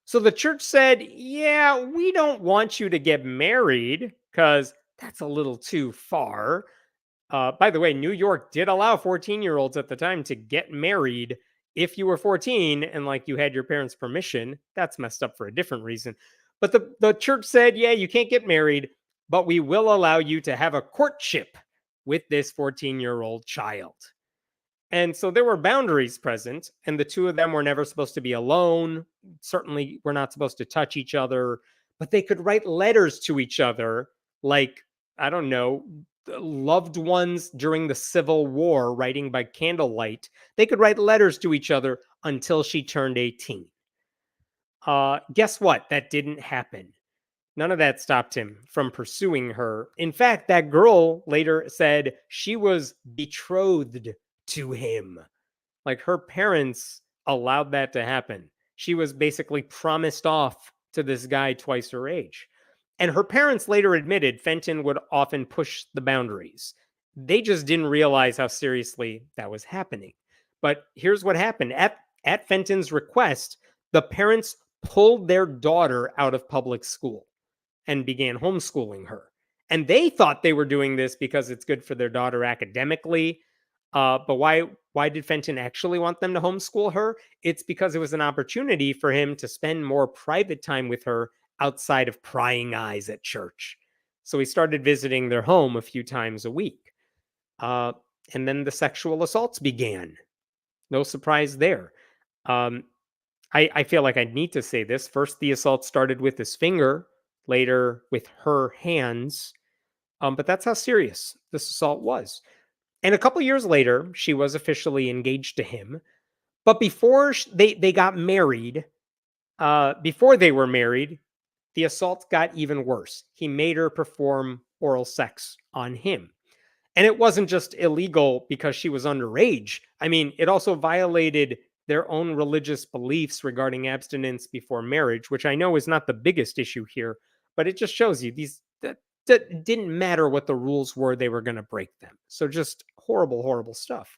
So the church said, yeah, we don't want you to get married because that's a little too far. By the way, New York did allow 14-year-olds at the time to get married if you were 14 and like you had your parents' permission. That's messed up for a different reason. But the church said, yeah, you can't get married, but we will allow you to have a courtship with this 14-year-old child. And so there were boundaries present, and the two of them were never supposed to be alone. Certainly, were not supposed to touch each other, but they could write letters to each other, like, I don't know, loved ones during the Civil War writing by candlelight. They could write letters to each other until she turned 18. Guess what? That didn't happen. None of that stopped him from pursuing her. In fact, that girl later said she was betrothed to him. Like her parents allowed that to happen. She was basically promised off to this guy twice her age. And her parents later admitted Fenton would often push the boundaries. They just didn't realize how seriously that was happening. But here's what happened. At Fenton's request, the parents pulled their daughter out of public school and began homeschooling her. And they thought they were doing this because it's good for their daughter academically. But why did Fenton actually want them to homeschool her? It's because it was an opportunity for him to spend more private time with her outside of prying eyes at church. So he started visiting their home a few times a week. Uh, and then the sexual assaults began. No surprise there. Um, I feel like I need to say this. First, the assault started with his finger, later with her hands. But that's how serious this assault was. And a couple years later, she was officially engaged to him. But before they got married, before they were married, the assault got even worse. He made her perform oral sex on him. And it wasn't just illegal because she was underage. I mean, it also violated their own religious beliefs regarding abstinence before marriage, which I know is not the biggest issue here, but it just shows you that didn't matter what the rules were, they were going to break them. So just horrible, horrible stuff.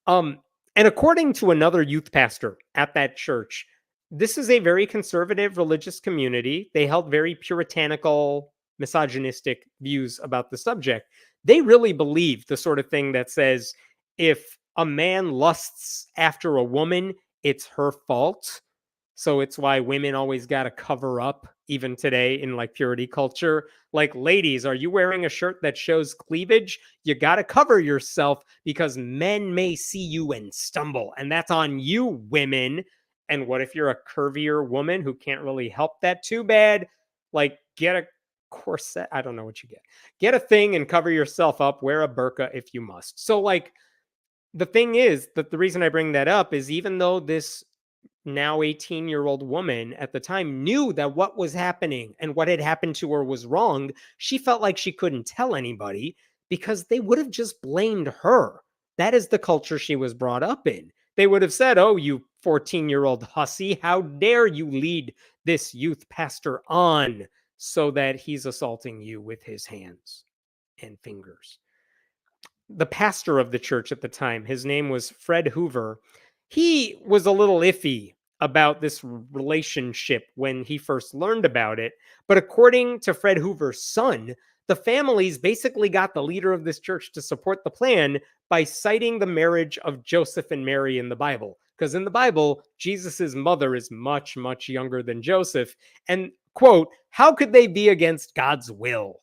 Um, and according to another youth pastor at that church, this is a very conservative religious community. They held very puritanical, misogynistic views about the subject. They really believe the sort of thing that says if a man lusts after a woman, it's her fault. So it's why women always got to cover up, even today in like purity culture. Like, ladies, are you wearing a shirt that shows cleavage? You got to cover yourself because men may see you and stumble. And that's on you, women. And what if you're a curvier woman who can't really help that too bad? Like, get a corset. I don't know what you get. Get a thing and cover yourself up. Wear a burqa if you must. So, like, the thing is that the reason I bring that up is even though this now 18-year-old woman at the time knew that what was happening and what had happened to her was wrong, she felt like she couldn't tell anybody because they would have just blamed her. That is the culture she was brought up in. They would have said, "Oh, you 14-year-old hussy, how dare you lead this youth pastor on so that he's assaulting you with his hands and fingers." The pastor of the church at the time, his name was Fred Hoover. He was a little iffy about this relationship when he first learned about it. But according to Fred Hoover's son, the families basically got the leader of this church to support the plan by citing the marriage of Joseph and Mary in the Bible. Because in the Bible, Jesus's mother is much, much younger than Joseph. And, quote, how could they be against God's will?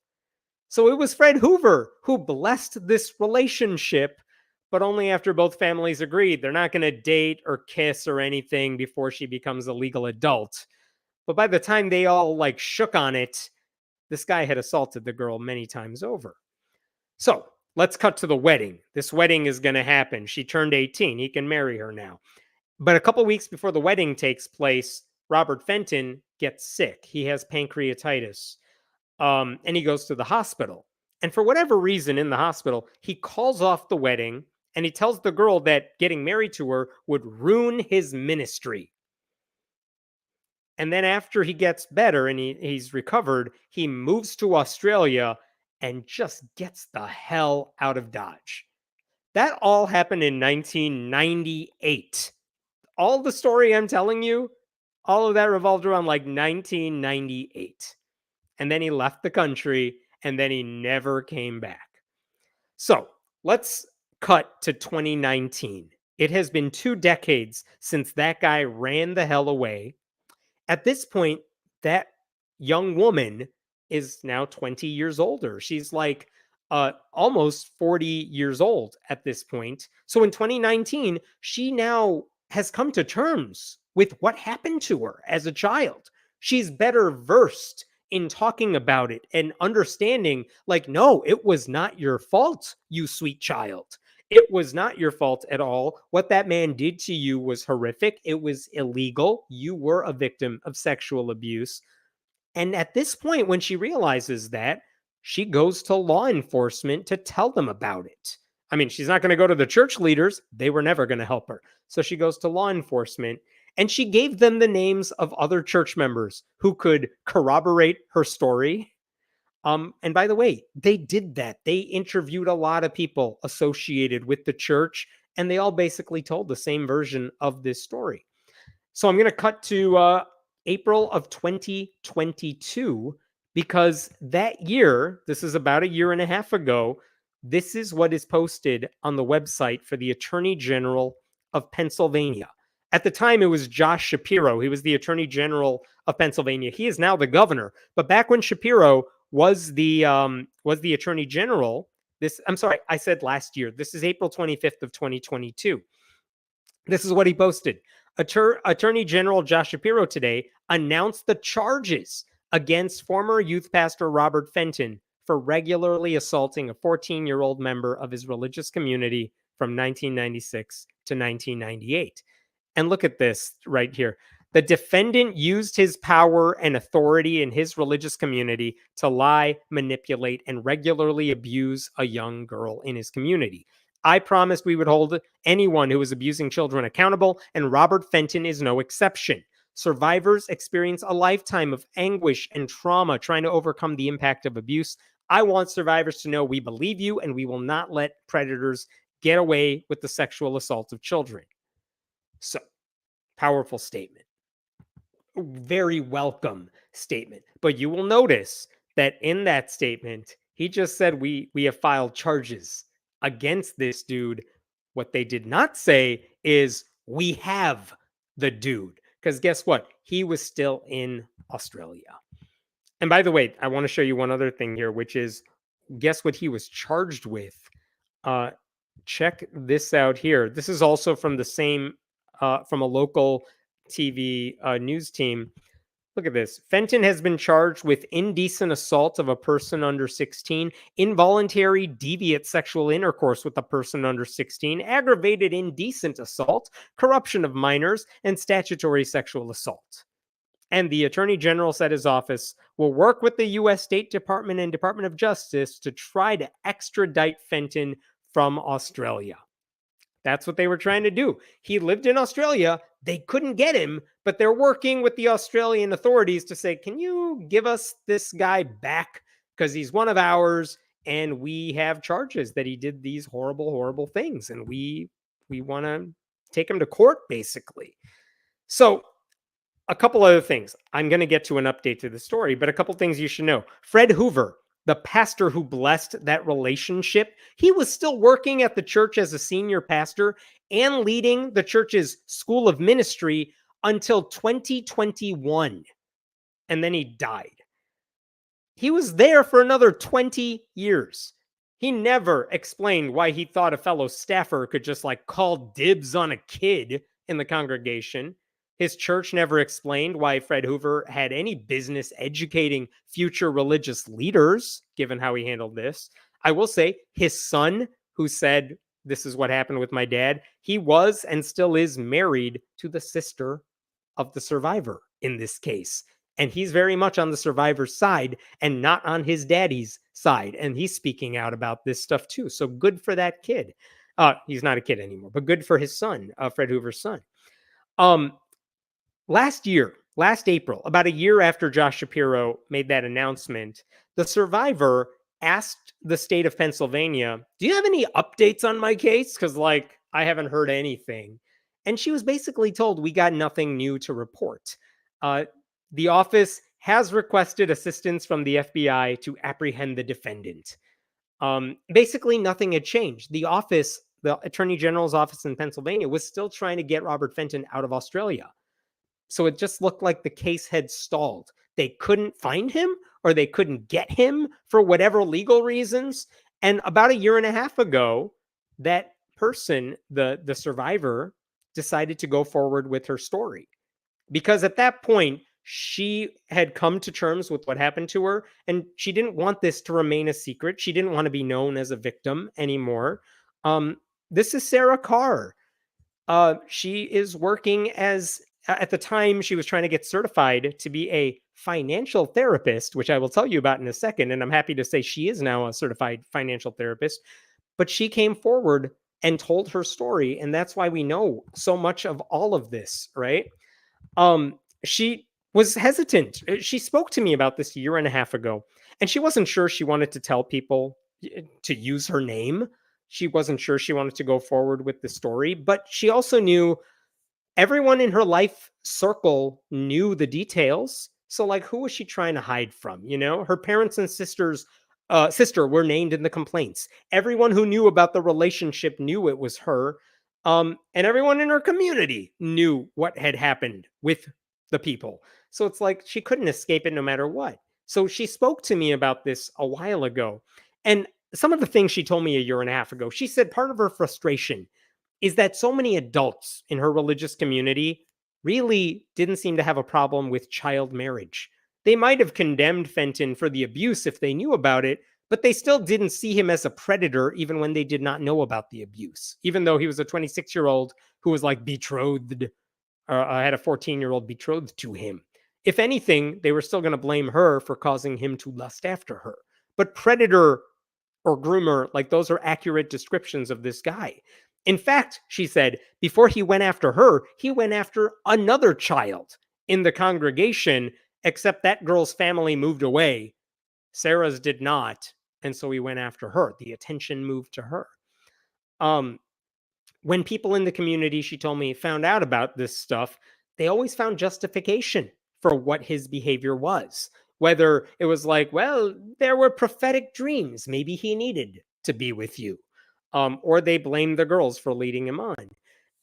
So it was Fred Hoover who blessed this relationship, but only after both families agreed they're not going to date or kiss or anything before she becomes a legal adult. But by the time they all like shook on it, this guy had assaulted the girl many times over. So let's cut to the wedding. This wedding is going to happen. She turned 18. He can marry her now. But a couple weeks before the wedding takes place, Robert Fenton gets sick. He has pancreatitis. And he goes to the hospital. And for whatever reason in the hospital, he calls off the wedding and he tells the girl that getting married to her would ruin his ministry. And then after he gets better and he's recovered, he moves to Australia and just gets the hell out of Dodge. That all happened in 1998. All the story I'm telling you, all of that revolved around like 1998. And then he left the country and then he never came back. So let's cut to 2019. It has been 2 decades since that guy ran the hell away. At this point, that young woman is now 20 years older. She's like almost 40 years old at this point. So in 2019, she now has come to terms with what happened to her as a child. She's better versed in talking about it and understanding, like, no, it was not your fault, you sweet child. It was not your fault at all. What that man did to you was horrific. It was illegal. You were a victim of sexual abuse. And at this point, when she realizes that, she goes to law enforcement to tell them about it. I mean, she's not going to go to the church leaders. They were never going to help her. So she goes to law enforcement and she gave them the names of other church members who could corroborate her story. And by the way, they did that. They interviewed a lot of people associated with the church, and they all basically told the same version of this story. So I'm going to cut to April of 2022 because that year, this is about a year and a half ago, this is what is posted on the website for the Attorney General of Pennsylvania. At the time, it was Josh Shapiro. He was the Attorney General of Pennsylvania. He is now the governor. But back when Shapiro was the Attorney General, I'm sorry, I said last year. This is April 25th of 2022. This is what he posted. Attorney General Josh Shapiro today announced the charges against former youth pastor Robert Fenton for regularly assaulting a 14-year-old member of his religious community from 1996 to 1998. And look at this right here. The defendant used his power and authority in his religious community to lie, manipulate, and regularly abuse a young girl in his community. I promised we would hold anyone who was abusing children accountable, and Robert Fenton is no exception. Survivors experience a lifetime of anguish and trauma trying to overcome the impact of abuse. I want survivors to know we believe you and we will not let predators get away with the sexual assault of children. So, powerful statement. Very welcome statement. But you will notice that in that statement, he just said we have filed charges against this dude. What they did not say is we have the dude. Because guess what? He was still in Australia. And by the way, I want to show you one other thing here, which is guess what he was charged with? Check this out here. This is also from the same, from a local TV news team. Look at this. Fenton has been charged with indecent assault of a person under 16, involuntary deviant sexual intercourse with a person under 16, aggravated indecent assault, corruption of minors, and statutory sexual assault. And the Attorney General said his office will work with the U.S. State Department and Department of Justice to try to extradite Fenton from Australia. That's what they were trying to do. He lived in Australia. They couldn't get him, but they're working with the Australian authorities to say, can you give us this guy back? Because he's one of ours, and we have charges that he did these horrible, horrible things, and we want to take him to court, basically. So a couple other things. I'm going to get to an update to the story, but a couple things you should know. Fred Hoover, the pastor who blessed that relationship, he was still working at the church as a senior pastor and leading the church's school of ministry until 2021. And then he died. He was there for another 20 years. He never explained why he thought a fellow staffer could just like call dibs on a kid in the congregation. His church never explained why Fred Hoover had any business educating future religious leaders, given how he handled this. I will say his son, who said, this is what happened with my dad, he was and still is married to the sister of the survivor in this case. And he's very much on the survivor's side and not on his daddy's side. And he's speaking out about this stuff too. So good for that kid. He's not a kid anymore, but good for his son, Fred Hoover's son. Last April, about a year after Josh Shapiro made that announcement, the survivor asked the state of Pennsylvania, do you have any updates on my case? Because, like, I haven't heard anything. And she was basically told, we got nothing new to report. The office has requested assistance from the FBI to apprehend the defendant. Basically, nothing had changed. The Attorney General's office in Pennsylvania, was still trying to get Robert Fenton out of Australia. So it just looked like the case had stalled. They couldn't find him, or they couldn't get him for whatever legal reasons. And about a year and a half ago, that person, the survivor, decided to go forward with her story. Because at that point, she had come to terms with what happened to her, and she didn't want this to remain a secret. She didn't want to be known as a victim anymore. Um, this is Sarah Carr. She is working as, at the time, she was trying to get certified to be a financial therapist, which I will tell you about in a second. And I'm happy to say she is now a certified financial therapist. But she came forward and told her story. And that's why we know so much of all of this, right? She was hesitant. She spoke to me about this a year and a half ago, and she wasn't sure she wanted to tell people to use her name. She wasn't sure she wanted to go forward with the story, but she also knew everyone in her life circle knew the details. So, like, who was she trying to hide from? You know, her parents and sister were named in the complaints. Everyone who knew about the relationship knew it was her. And everyone in her community knew what had happened with the people. So it's like she couldn't escape it no matter what. So she spoke to me about this a while ago. And some of the things she told me a year and a half ago, she said part of her frustration is that so many adults in her religious community really didn't seem to have a problem with child marriage. They might have condemned Fenton for the abuse if they knew about it, but they still didn't see him as a predator even when they did not know about the abuse, even though he was a 26-year-old who was like betrothed, had a 14-year-old betrothed to him. If anything, they were still going to blame her for causing him to lust after her. But predator or groomer, like, those are accurate descriptions of this guy. In fact, she said, before he went after her, he went after another child in the congregation, except that girl's family moved away. Sarah's did not. And so he went after her. The attention moved to her. When people in the community, she told me, found out about this stuff, they always found justification for what his behavior was. Whether it was like, well, there were prophetic dreams, maybe he needed to be with you. Or they blamed the girls for leading him on.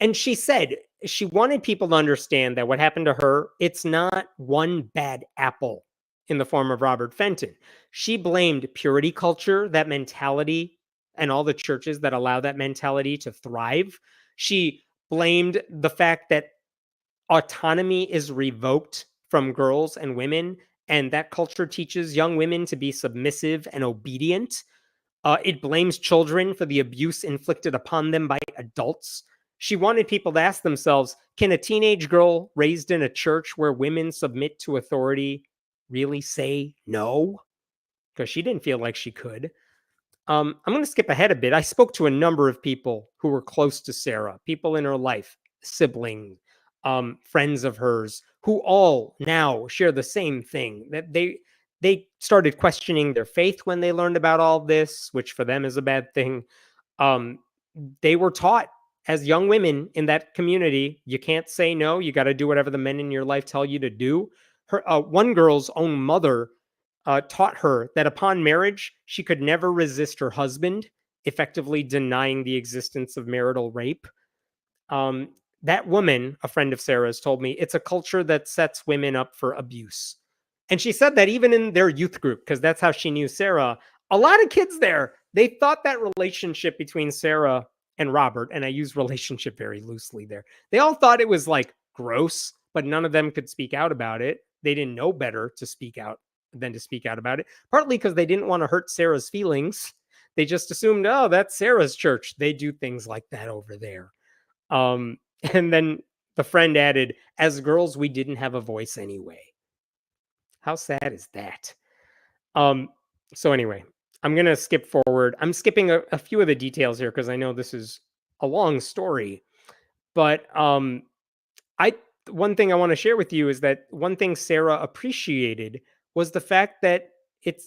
And she said she wanted people to understand that what happened to her, it's not one bad apple in the form of Robert Fenton. She blamed purity culture, that mentality, and all the churches that allow that mentality to thrive. She blamed the fact that autonomy is revoked from girls and women, and that culture teaches young women to be submissive and obedient. It blames children for the abuse inflicted upon them by adults. She wanted people to ask themselves, can a teenage girl raised in a church where women submit to authority really say no? Because she didn't feel like she could. I'm going to skip ahead a bit. I spoke to a number of people who were close to Sarah, people in her life, siblings, friends of hers, who all now share the same thing, that they started questioning their faith when they learned about all this, which for them is a bad thing. They were taught as young women in that community, you can't say no. You got to do whatever the men in your life tell you to do. Her one girl's own mother taught her that upon marriage, she could never resist her husband, effectively denying the existence of marital rape. That woman, a friend of Sarah's, told me it's a culture that sets women up for abuse. And she said that even in their youth group, because that's how she knew Sarah, a lot of kids there, they thought that relationship between Sarah and Robert, and I use relationship very loosely there, they all thought it was like gross, but none of them could speak out about it. They didn't know better to speak out than to speak out about it, partly because they didn't want to hurt Sarah's feelings. They just assumed, oh, that's Sarah's church. They do things like that over there. And then the friend added, as girls, we didn't have a voice anyway. How sad is that? So anyway, I'm going to skip forward. I'm skipping a few of the details here because I know this is a long story. But one thing I want to share with you is that one thing Sarah appreciated was the fact that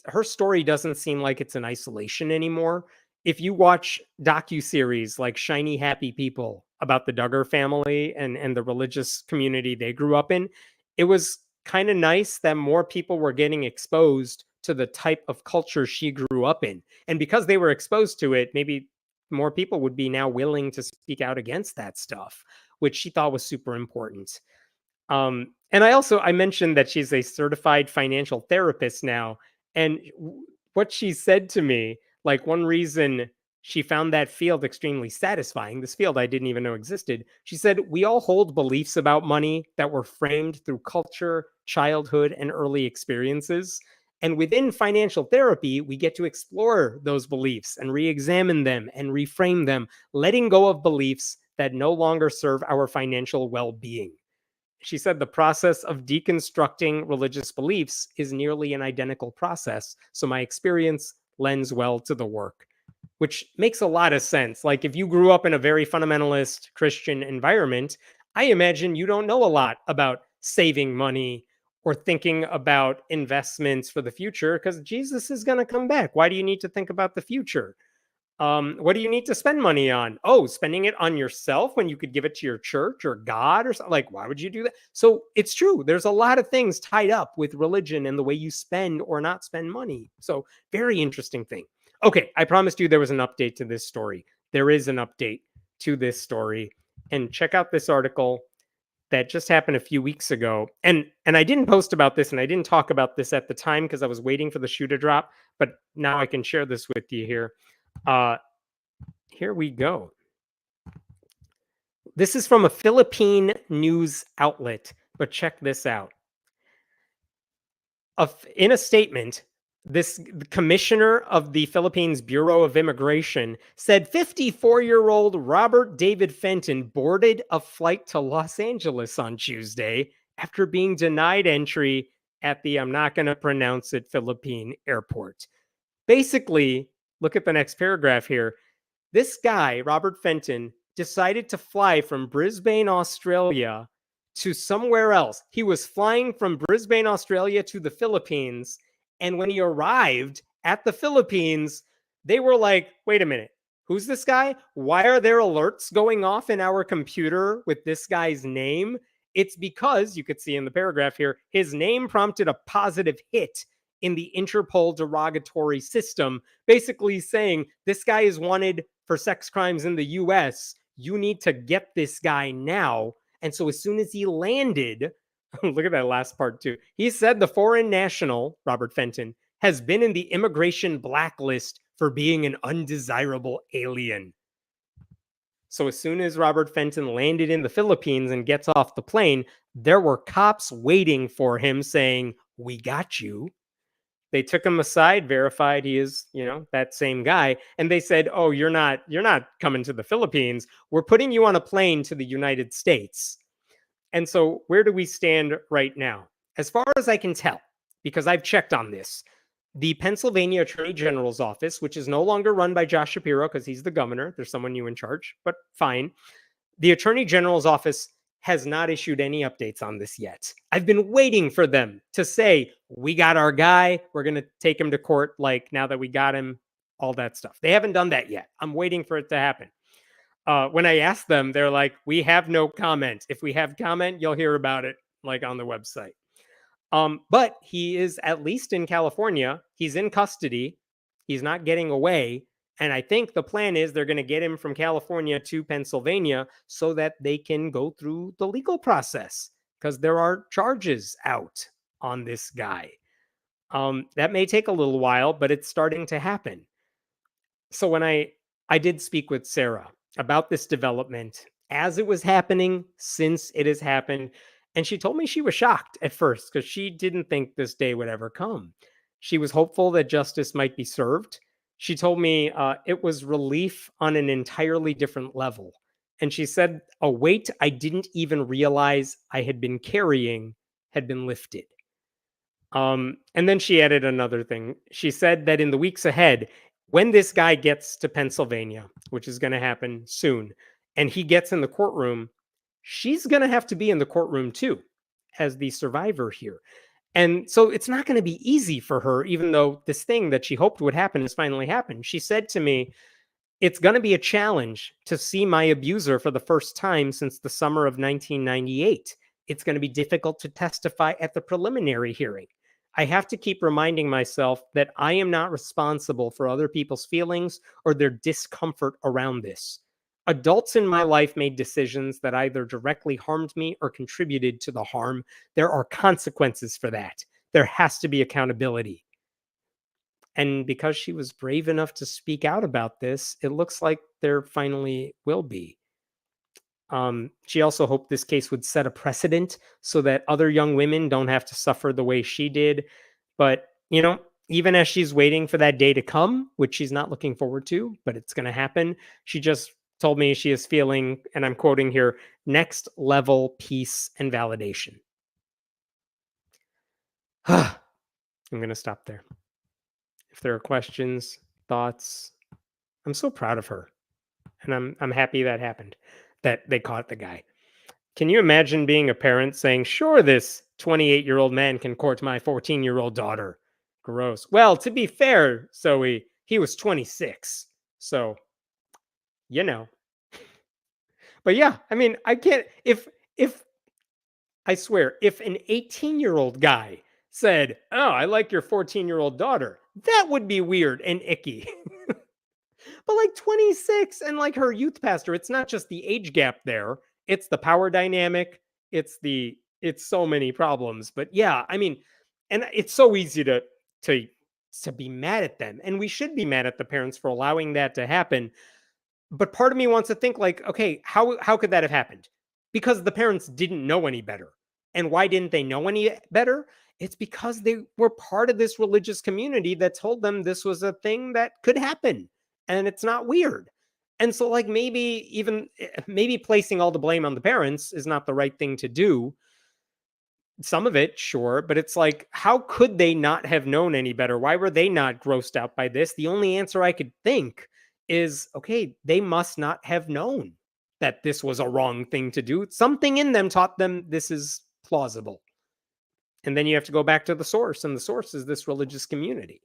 her story doesn't seem like it's in isolation anymore. If you watch docuseries like Shiny Happy People about the Duggar family and the religious community they grew up in, it was kind of nice that more people were getting exposed to the type of culture she grew up in. And because they were exposed to it, maybe more people would be now willing to speak out against that stuff, which she thought was super important. And I mentioned that she's a certified financial therapist now, and what she said to me, like one reason she found that field extremely satisfying, this field I didn't even know existed. She said, we all hold beliefs about money that were framed through culture, childhood, and early experiences. And within financial therapy, we get to explore those beliefs and re-examine them and reframe them, letting go of beliefs that no longer serve our financial well-being. She said the process of deconstructing religious beliefs is nearly an identical process. So my experience lends well to the work, which makes a lot of sense. Like if you grew up in a very fundamentalist Christian environment, I imagine you don't know a lot about saving money or thinking about investments for the future because Jesus is going to come back. Why do you need to think about the future? What do you need to spend money on? Oh, spending it on yourself when you could give it to your church or God or something. Like, why would you do that? So it's true. There's a lot of things tied up with religion and the way you spend or not spend money. So very interesting thing. Okay, I promised you there was an update to this story. There is an update to this story. And check out this article that just happened a few weeks ago. And I didn't post about this and I didn't talk about this at the time because I was waiting for the shoe to drop, but now I can share this with you here. Uh, Here we go. This is from a Philippine news outlet, but check this out. In a statement, this commissioner of the Philippines Bureau of Immigration said 54-year-old Robert David Fenton boarded a flight to Los Angeles on Tuesday after being denied entry at the, I'm not going to pronounce it, Philippine airport. Basically, look at the next paragraph here. This guy, Robert Fenton, decided to fly from Brisbane, Australia to somewhere else. He was flying from Brisbane, Australia to the Philippines. And when he arrived at the Philippines, they were like, wait a minute, who's this guy? Why are there alerts going off in our computer with this guy's name? It's because, you could see in the paragraph here, his name prompted a positive hit in the Interpol derogatory system, basically saying this guy is wanted for sex crimes in the US. You need to get this guy now. And so as soon as he landed, look at that last part too. He said the foreign national, Robert Fenton, has been in the immigration blacklist for being an undesirable alien. So as soon as Robert Fenton landed in the Philippines and gets off the plane, there were cops waiting for him saying, we got you. They took him aside, verified he is, that same guy, and they said, "Oh, you're not coming to the Philippines. We're putting you on a plane to the United States." And so, where do we stand right now? As far as I can tell, because I've checked on this, the Pennsylvania Attorney General's office, which is no longer run by Josh Shapiro because he's the governor, there's someone new in charge, but fine. The Attorney General's office has not issued any updates on this yet. I've been waiting for them to say, we got our guy, we're going to take him to court, like now that we got him, all that stuff. They haven't done that yet. I'm waiting for it to happen. When I asked them, they're like, we have no comment. If we have comment, you'll hear about it like on the website. But he is at least in California. He's in custody. He's not getting away. And I think the plan is they're going to get him from California to Pennsylvania so that they can go through the legal process because there are charges out on this guy. That may take a little while, but it's starting to happen. So when I did speak with Sarah about this development as it was happening, since it has happened, and she told me she was shocked at first because she didn't think this day would ever come. She was hopeful that justice might be served. She told me it was relief on an entirely different level. And she said a weight I didn't even realize I had been carrying had been lifted. And then she added another thing. She said that in the weeks ahead, when this guy gets to Pennsylvania, which is going to happen soon, and he gets in the courtroom, she's going to have to be in the courtroom too, as the survivor here. And so it's not going to be easy for her, even though this thing that she hoped would happen has finally happened. She said to me, it's going to be a challenge to see my abuser for the first time since the summer of 1998. It's going to be difficult to testify at the preliminary hearing. I have to keep reminding myself that I am not responsible for other people's feelings or their discomfort around this. Adults in my life made decisions that either directly harmed me or contributed to the harm. There are consequences for that. There has to be accountability. And because she was brave enough to speak out about this, it looks like there finally will be. She also hoped this case would set a precedent so that other young women don't have to suffer the way she did. But, even as she's waiting for that day to come, which she's not looking forward to, but it's going to happen, she just told me she is feeling, and I'm quoting here, next level peace and validation. I'm going to stop there. If there are questions, thoughts, I'm so proud of her. And I'm happy that happened, that they caught the guy. Can you imagine being a parent saying, sure, this 28-year-old man can court my 14-year-old daughter? Gross. Well, to be fair, Zoe, he was 26. So, you know. But yeah, I mean, I can't, if I swear, if an 18-year-old guy said, oh, I like your 14-year-old daughter, that would be weird and icky. But like 26 and like her youth pastor, it's not just the age gap there, it's the power dynamic, it's so many problems. But yeah, I mean, and it's so easy to to be mad at them. And we should be mad at the parents for allowing that to happen. But part of me wants to think like, okay, how could that have happened? Because the parents didn't know any better. And why didn't they know any better? It's because they were part of this religious community that told them this was a thing that could happen and it's not weird. And so like maybe placing all the blame on the parents is not the right thing to do. Some of it, sure, but it's like, how could they not have known any better? Why were they not grossed out by this? The only answer I could think is, okay, they must not have known that this was a wrong thing to do. Something in them taught them this is plausible. And then you have to go back to the source, and the source is this religious community.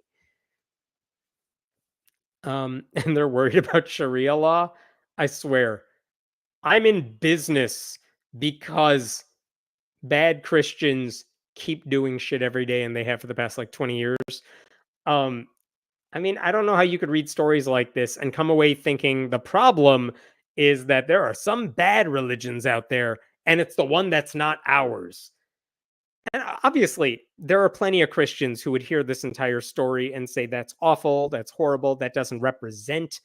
And they're worried about Sharia law. I swear, I'm in business because bad Christians keep doing shit every day, and they have for the past like 20 years. Um, I mean, I don't know how you could read stories like this and come away thinking the problem is that there are some bad religions out there, and it's the one that's not ours. And obviously, there are plenty of Christians who would hear this entire story and say, that's awful, that's horrible, that doesn't represent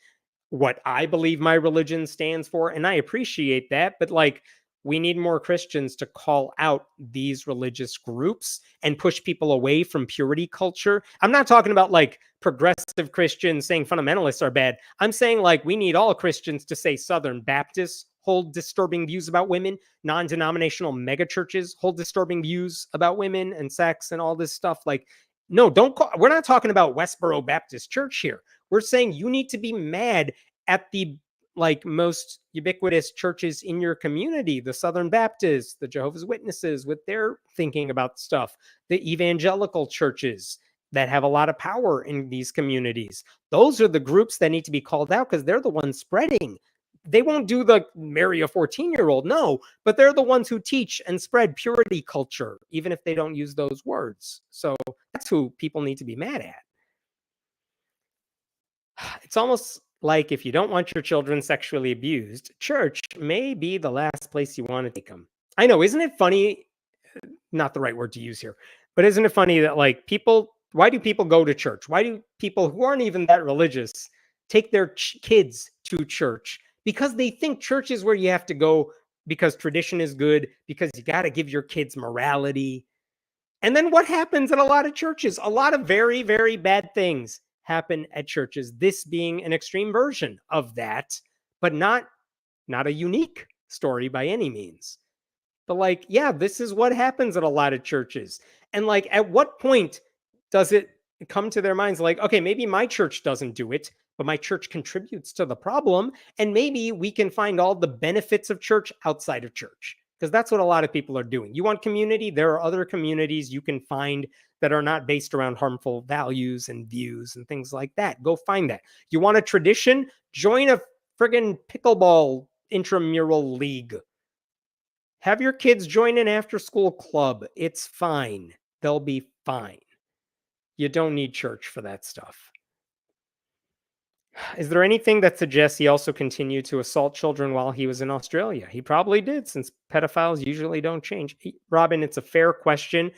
what I believe my religion stands for. And I appreciate that. But like, we need more Christians to call out these religious groups and push people away from purity culture. I'm not talking about like progressive Christians saying fundamentalists are bad. I'm saying like we need all Christians to say Southern Baptists hold disturbing views about women, non-denominational megachurches hold disturbing views about women and sex and all this stuff. Like, no, we're not talking about Westboro Baptist Church here. We're saying you need to be mad at the like most ubiquitous churches in your community, the Southern Baptists, the Jehovah's Witnesses with their thinking about stuff, the evangelical churches that have a lot of power in these communities. Those are the groups that need to be called out because they're the ones spreading. They won't do the marry a 14-year-old, no, but they're the ones who teach and spread purity culture, even if they don't use those words. So that's who people need to be mad at. It's almost like if you don't want your children sexually abused, church may be the last place you want to take them. I know, isn't it funny? Not the right word to use here, but isn't it funny that like why do people go to church? Why do people who aren't even that religious take their kids to church? Because they think church is where you have to go because tradition is good, because you got to give your kids morality. And then what happens in a lot of churches? A lot of very, very bad things happen at churches. This being an extreme version of that, but not a unique story by any means. But like, yeah, this is what happens at a lot of churches. And like, at what point does it come to their minds like, okay, maybe my church doesn't do it, but my church contributes to the problem. And maybe we can find all the benefits of church outside of church. Because that's what a lot of people are doing. You want community? There are other communities you can find that are not based around harmful values and views and things like that. Go find that. You want a tradition? Join a friggin' pickleball intramural league. Have your kids join an after school club. It's fine. They'll be fine. You don't need church for that stuff. Is there anything that suggests he also continued to assault children while he was in Australia? He probably did, since pedophiles usually don't change. Robin, it's a fair question.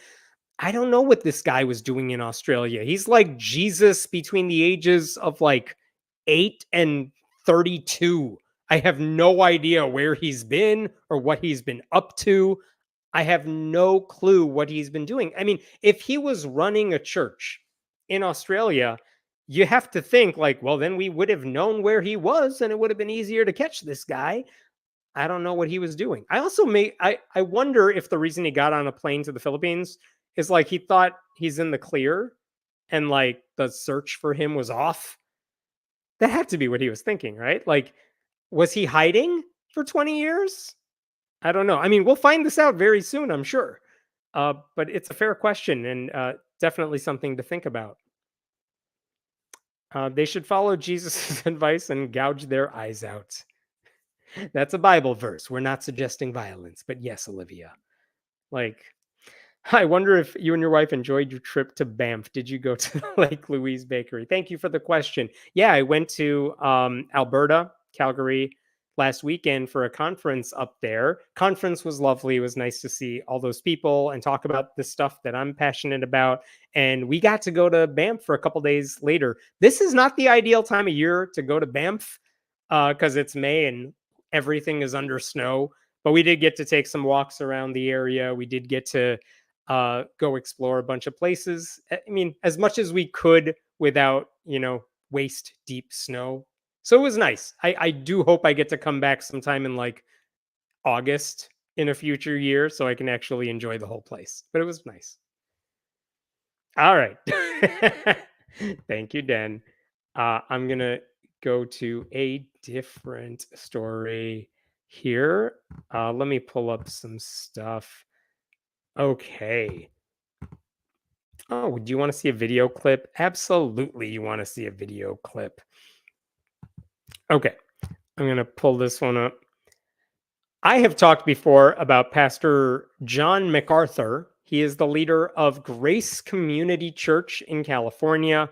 I don't know what this guy was doing in Australia. He's like Jesus between the ages of like 8 and 32. I have no idea where he's been or what he's been up to. I have no clue what he's been doing. I mean, if he was running a church in Australia, you have to think like, well, then we would have known where he was and it would have been easier to catch this guy. I don't know what he was doing. I also I wonder if the reason he got on a plane to the Philippines is like he thought he's in the clear and like the search for him was off. That had to be what he was thinking, right? Like, was he hiding for 20 years? I don't know. I mean, we'll find this out very soon, I'm sure. But it's a fair question and definitely something to think about. They should follow Jesus' advice and gouge their eyes out. That's a Bible verse. We're not suggesting violence, but yes, Olivia. Like, I wonder if you and your wife enjoyed your trip to Banff. Did you go to the Lake Louise Bakery? Thank you for the question. Yeah, I went to Alberta, Calgary last weekend for a conference up there. Conference was lovely. It was nice to see all those people and talk about the stuff that I'm passionate about. And we got to go to Banff for a couple days later. This is not the ideal time of year to go to Banff because it's May and everything is under snow. But we did get to take some walks around the area. We did get to go explore a bunch of places. I mean, as much as we could without, waist deep snow. So it was nice. I do hope I get to come back sometime in like August in a future year so I can actually enjoy the whole place. But it was nice. All right. Thank you, Den. I'm going to go to a different story here. Let me pull up some stuff. Okay. Oh, do you want to see a video clip? Absolutely, you want to see a video clip. Okay, I'm going to pull this one up. I have talked before about Pastor John MacArthur. He is the leader of Grace Community Church in California.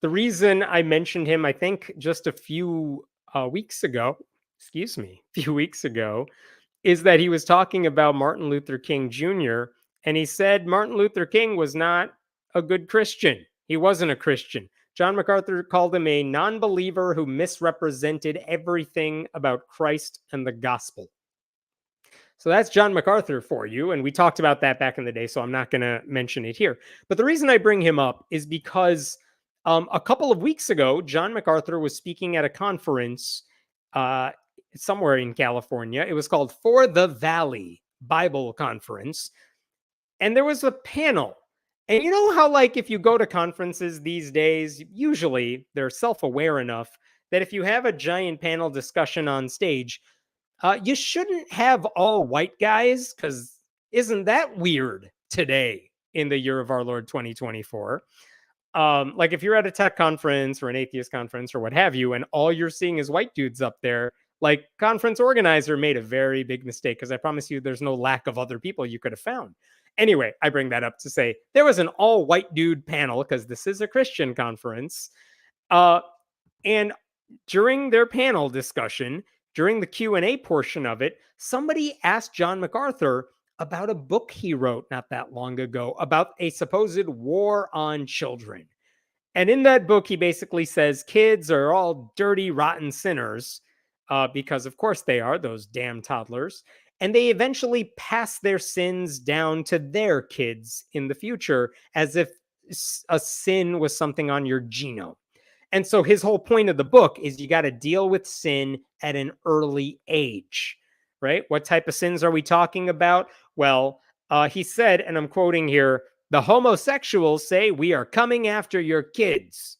The reason I mentioned him, I think just a few weeks ago, is that he was talking about Martin Luther King Jr., and he said Martin Luther King was not a good Christian. He wasn't a Christian. John MacArthur called him a non-believer who misrepresented everything about Christ and the gospel. So that's John MacArthur for you, and we talked about that back in the day, so I'm not going to mention it here. But the reason I bring him up is because a couple of weeks ago, John MacArthur was speaking at a conference somewhere in California. It was called For the Valley Bible Conference. And there was a panel. And you know how, like, if you go to conferences these days, usually they're self-aware enough that if you have a giant panel discussion on stage, you shouldn't have all white guys, because isn't that weird today in the year of our Lord 2024? Like if you're at a tech conference or an atheist conference or what have you, and all you're seeing is white dudes up there, like conference organizer made a very big mistake, because I promise you there's no lack of other people you could have found. Anyway, I bring that up to say there was an all white dude panel because this is a Christian conference. And during their panel discussion, during the Q&A portion of it, somebody asked John MacArthur about a book he wrote not that long ago about a supposed war on children. And in that book, he basically says kids are all dirty, rotten sinners, because of course they are, those damn toddlers. And they eventually pass their sins down to their kids in the future, as if a sin was something on your genome. And so his whole point of the book is you got to deal with sin at an early age, right? What type of sins are we talking about? Well, he said, and I'm quoting here, the homosexuals say we are coming after your kids.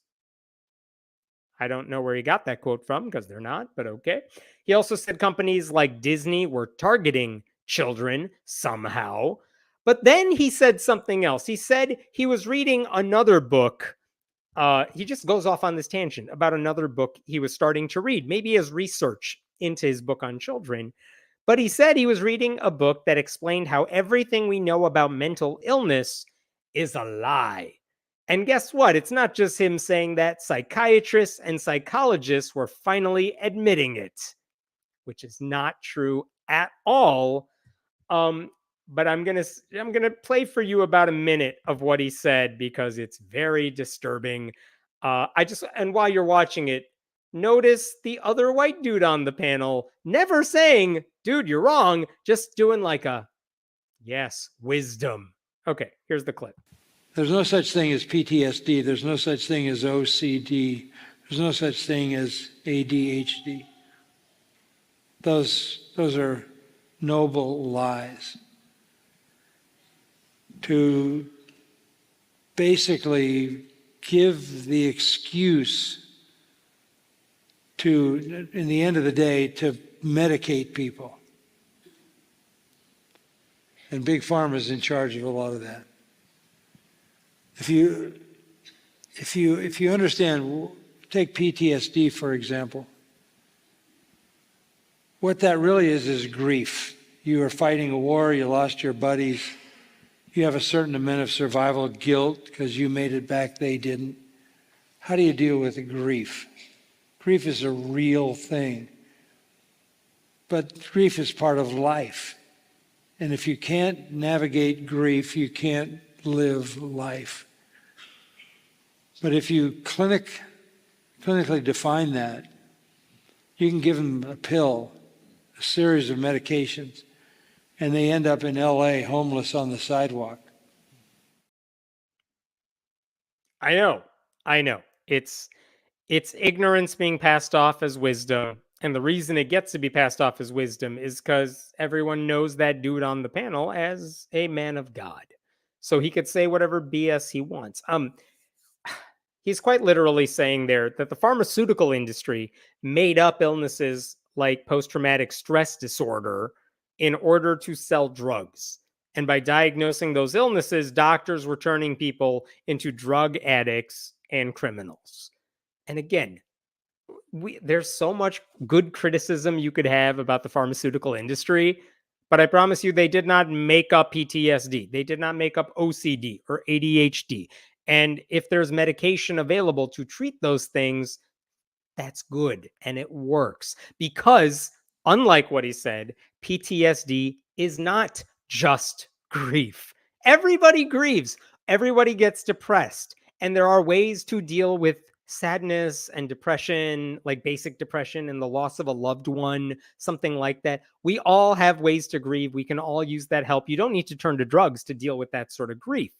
I don't know where he got that quote from because they're not, but okay. He also said companies like Disney were targeting children somehow. But then he said something else. He said he was reading another book. He just goes off on this tangent about another book he was starting to read, maybe as research into his book on children. But he said he was reading a book that explained how everything we know about mental illness is a lie. And guess what? It's not just him saying that, psychiatrists and psychologists were finally admitting it, which is not true at all. Um, but I'm gonna play for you about a minute of what he said because it's very disturbing. And while you're watching it, notice the other white dude on the panel never saying, "Dude, you're wrong," just doing like a yes, wisdom. Okay, here's the clip. There's no such thing as PTSD. There's no such thing as OCD. There's no such thing as ADHD. Those are noble lies. To basically give the excuse to, in the end of the day, to medicate people. And Big Pharma is in charge of a lot of that. If you understand, take PTSD for example. What that really is grief. You are fighting a war, you lost your buddies, you have a certain amount of survival guilt because you made it back, they didn't. How do you deal with grief? Grief is a real thing. But grief is part of life. And if you can't navigate grief, you can't live life. But if you clinically define that, you can give them a pill, a series of medications, and they end up in LA homeless on the sidewalk. I know. It's ignorance being passed off as wisdom. And the reason it gets to be passed off as wisdom is because everyone knows that dude on the panel as a man of God. So he could say whatever BS he wants. He's quite literally saying there that the pharmaceutical industry made up illnesses like post-traumatic stress disorder in order to sell drugs. And by diagnosing those illnesses, doctors were turning people into drug addicts and criminals. And again, there's so much good criticism you could have about the pharmaceutical industry, but I promise you they did not make up PTSD. They did not make up OCD or ADHD. And if there's medication available to treat those things, that's good and it works because, unlike what he said, PTSD is not just grief. Everybody grieves, everybody gets depressed, and there are ways to deal with sadness and depression, like basic depression and the loss of a loved one, something like that. We all have ways to grieve. We can all use that help. You don't need to turn to drugs to deal with that sort of grief.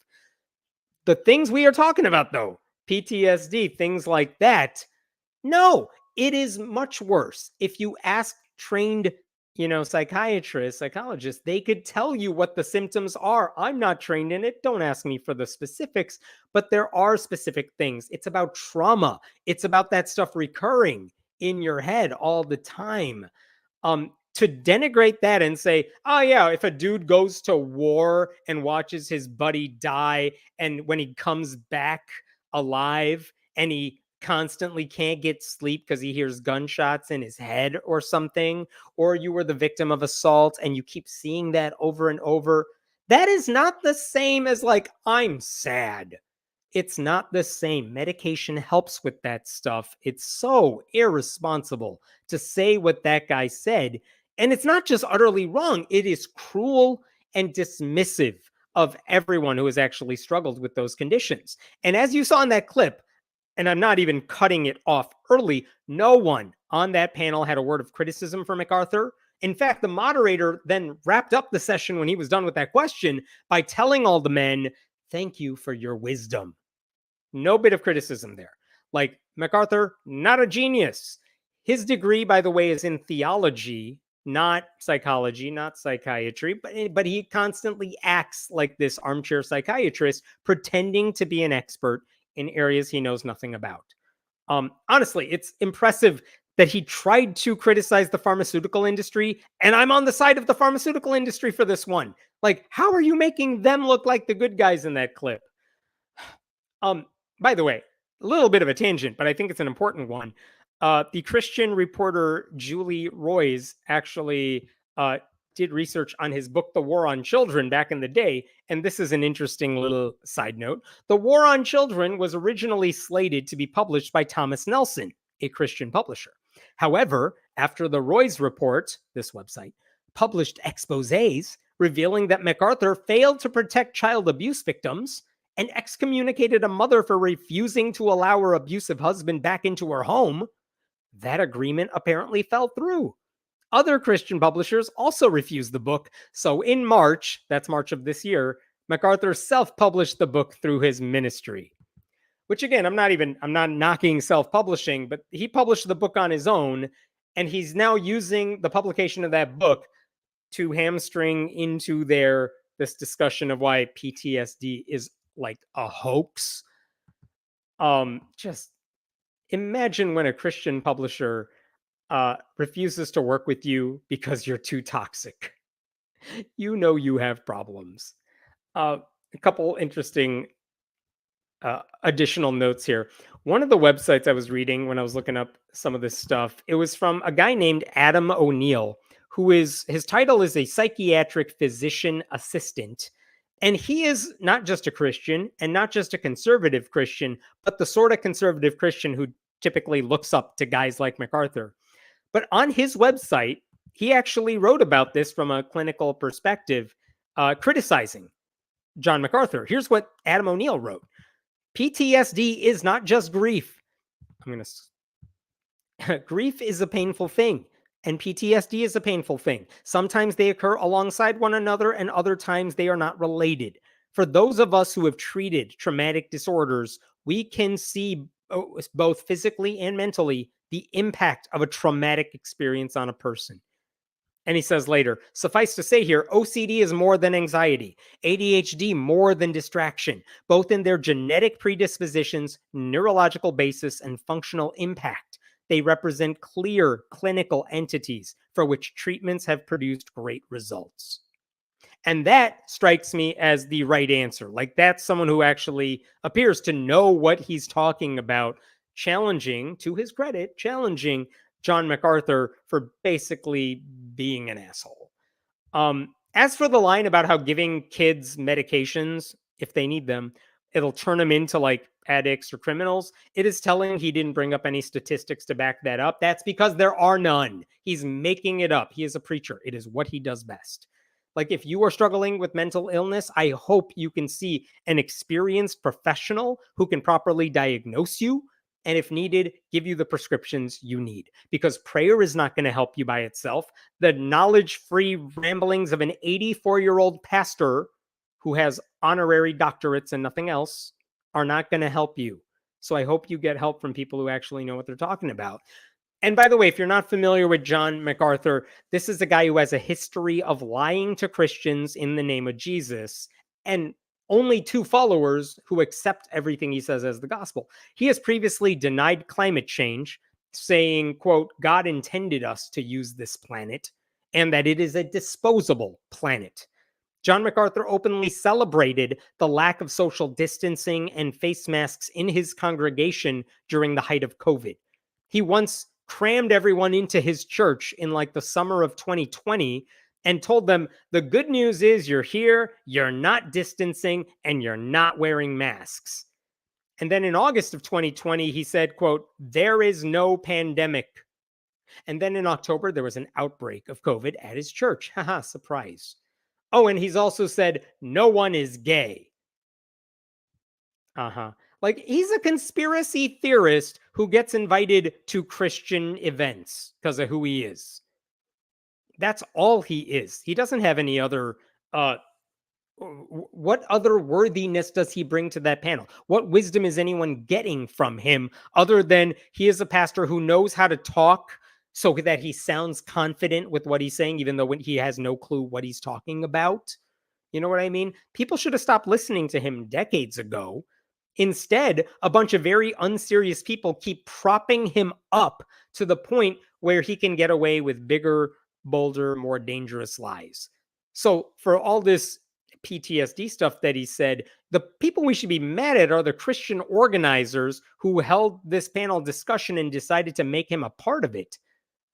The things we are talking about, though, PTSD, things like that, no, it is much worse. If you ask trained, psychiatrists, psychologists, they could tell you what the symptoms are. I'm not trained in it. Don't ask me for the specifics, but there are specific things. It's about trauma. It's about that stuff recurring in your head all the time. To denigrate that and say, oh yeah, if a dude goes to war and watches his buddy die, and when he comes back alive and he constantly can't get sleep because he hears gunshots in his head or something, or you were the victim of assault and you keep seeing that over and over, that is not the same as like, I'm sad. It's not the same. Medication helps with that stuff. It's so irresponsible to say what that guy said. And it's not just utterly wrong, it is cruel and dismissive of everyone who has actually struggled with those conditions. And as you saw in that clip, and I'm not even cutting it off early, no one on that panel had a word of criticism for MacArthur. In fact, the moderator then wrapped up the session when he was done with that question by telling all the men, thank you for your wisdom. No bit of criticism there. Like, MacArthur, not a genius. His degree, by the way, is in theology, not psychology, not psychiatry, but he constantly acts like this armchair psychiatrist, pretending to be an expert in areas he knows nothing about. Honestly, it's impressive that he tried to criticize the pharmaceutical industry, and I'm on the side of the pharmaceutical industry for this one. Like, how are you making them look like the good guys in that clip? By the way, a little bit of a tangent, but I think it's an important one. The Christian reporter Julie Roys actually did research on his book, The War on Children, back in the day. And this is an interesting little side note. The War on Children was originally slated to be published by Thomas Nelson, a Christian publisher. However, after the Roy's Report, this website, published exposés revealing that MacArthur failed to protect child abuse victims and excommunicated a mother for refusing to allow her abusive husband back into her home, that agreement apparently fell through. Other Christian publishers also refused the book. So in March, that's March of this year, MacArthur self-published the book through his ministry. Which again, I'm not knocking self-publishing, but he published the book on his own, and he's now using the publication of that book to hamstring into this discussion of why PTSD is like a hoax. Just imagine when a Christian publisher refuses to work with you because you're too toxic. You know you have problems. A couple interesting additional notes here. One of the websites I was reading when I was looking up some of this stuff, it was from a guy named Adam O'Neill, his title is a psychiatric physician assistant. And he is not just a Christian and not just a conservative Christian, but the sort of conservative Christian who typically looks up to guys like MacArthur. But on his website, he actually wrote about this from a clinical perspective, criticizing John MacArthur. Here's what Adam O'Neill wrote. PTSD is not just grief. Grief is a painful thing, and PTSD is a painful thing. Sometimes they occur alongside one another, and other times they are not related. For those of us who have treated traumatic disorders, we can see both physically and mentally the impact of a traumatic experience on a person. And he says later, suffice to say here, OCD is more than anxiety, ADHD more than distraction, both in their genetic predispositions, neurological basis, and functional impact. They represent clear clinical entities for which treatments have produced great results. And that strikes me as the right answer. Like, that's someone who actually appears to know what he's talking about, to his credit, challenging John MacArthur for basically being an asshole. As for the line about how giving kids medications, if they need them, it'll turn them into like addicts or criminals, it is telling he didn't bring up any statistics to back that up. That's because there are none. He's making it up. He is a preacher. It is what he does best. Like, if you are struggling with mental illness, I hope you can see an experienced professional who can properly diagnose you, and if needed, give you the prescriptions you need. Because prayer is not going to help you by itself. The knowledge-free ramblings of an 84-year-old pastor who has honorary doctorates and nothing else are not going to help you. So I hope you get help from people who actually know what they're talking about. And by the way, if you're not familiar with John MacArthur, this is a guy who has a history of lying to Christians in the name of Jesus, and only 2 followers who accept everything he says as the gospel. He has previously denied climate change, saying, quote, God intended us to use this planet, and that it is a disposable planet. John MacArthur openly celebrated the lack of social distancing and face masks in his congregation during the height of COVID. He once crammed everyone into his church in like the summer of 2020 and told them, the good news is you're here, you're not distancing, and you're not wearing masks. And then in August of 2020, he said, quote, there is no pandemic. And then in October, there was an outbreak of COVID at his church. Haha, surprise. Oh, and he's also said, no one is gay. Like, he's a conspiracy theorist who gets invited to Christian events because of who he is. That's all he is. He doesn't have any other, what other worthiness does he bring to that panel? What wisdom is anyone getting from him other than he is a pastor who knows how to talk so that he sounds confident with what he's saying, even though he has no clue what he's talking about? You know what I mean? People should have stopped listening to him decades ago. Instead, a bunch of very unserious people keep propping him up to the point where he can get away with bigger, bolder, more dangerous lies. So for all this PTSD stuff that he said, the people we should be mad at are the Christian organizers who held this panel discussion and decided to make him a part of it.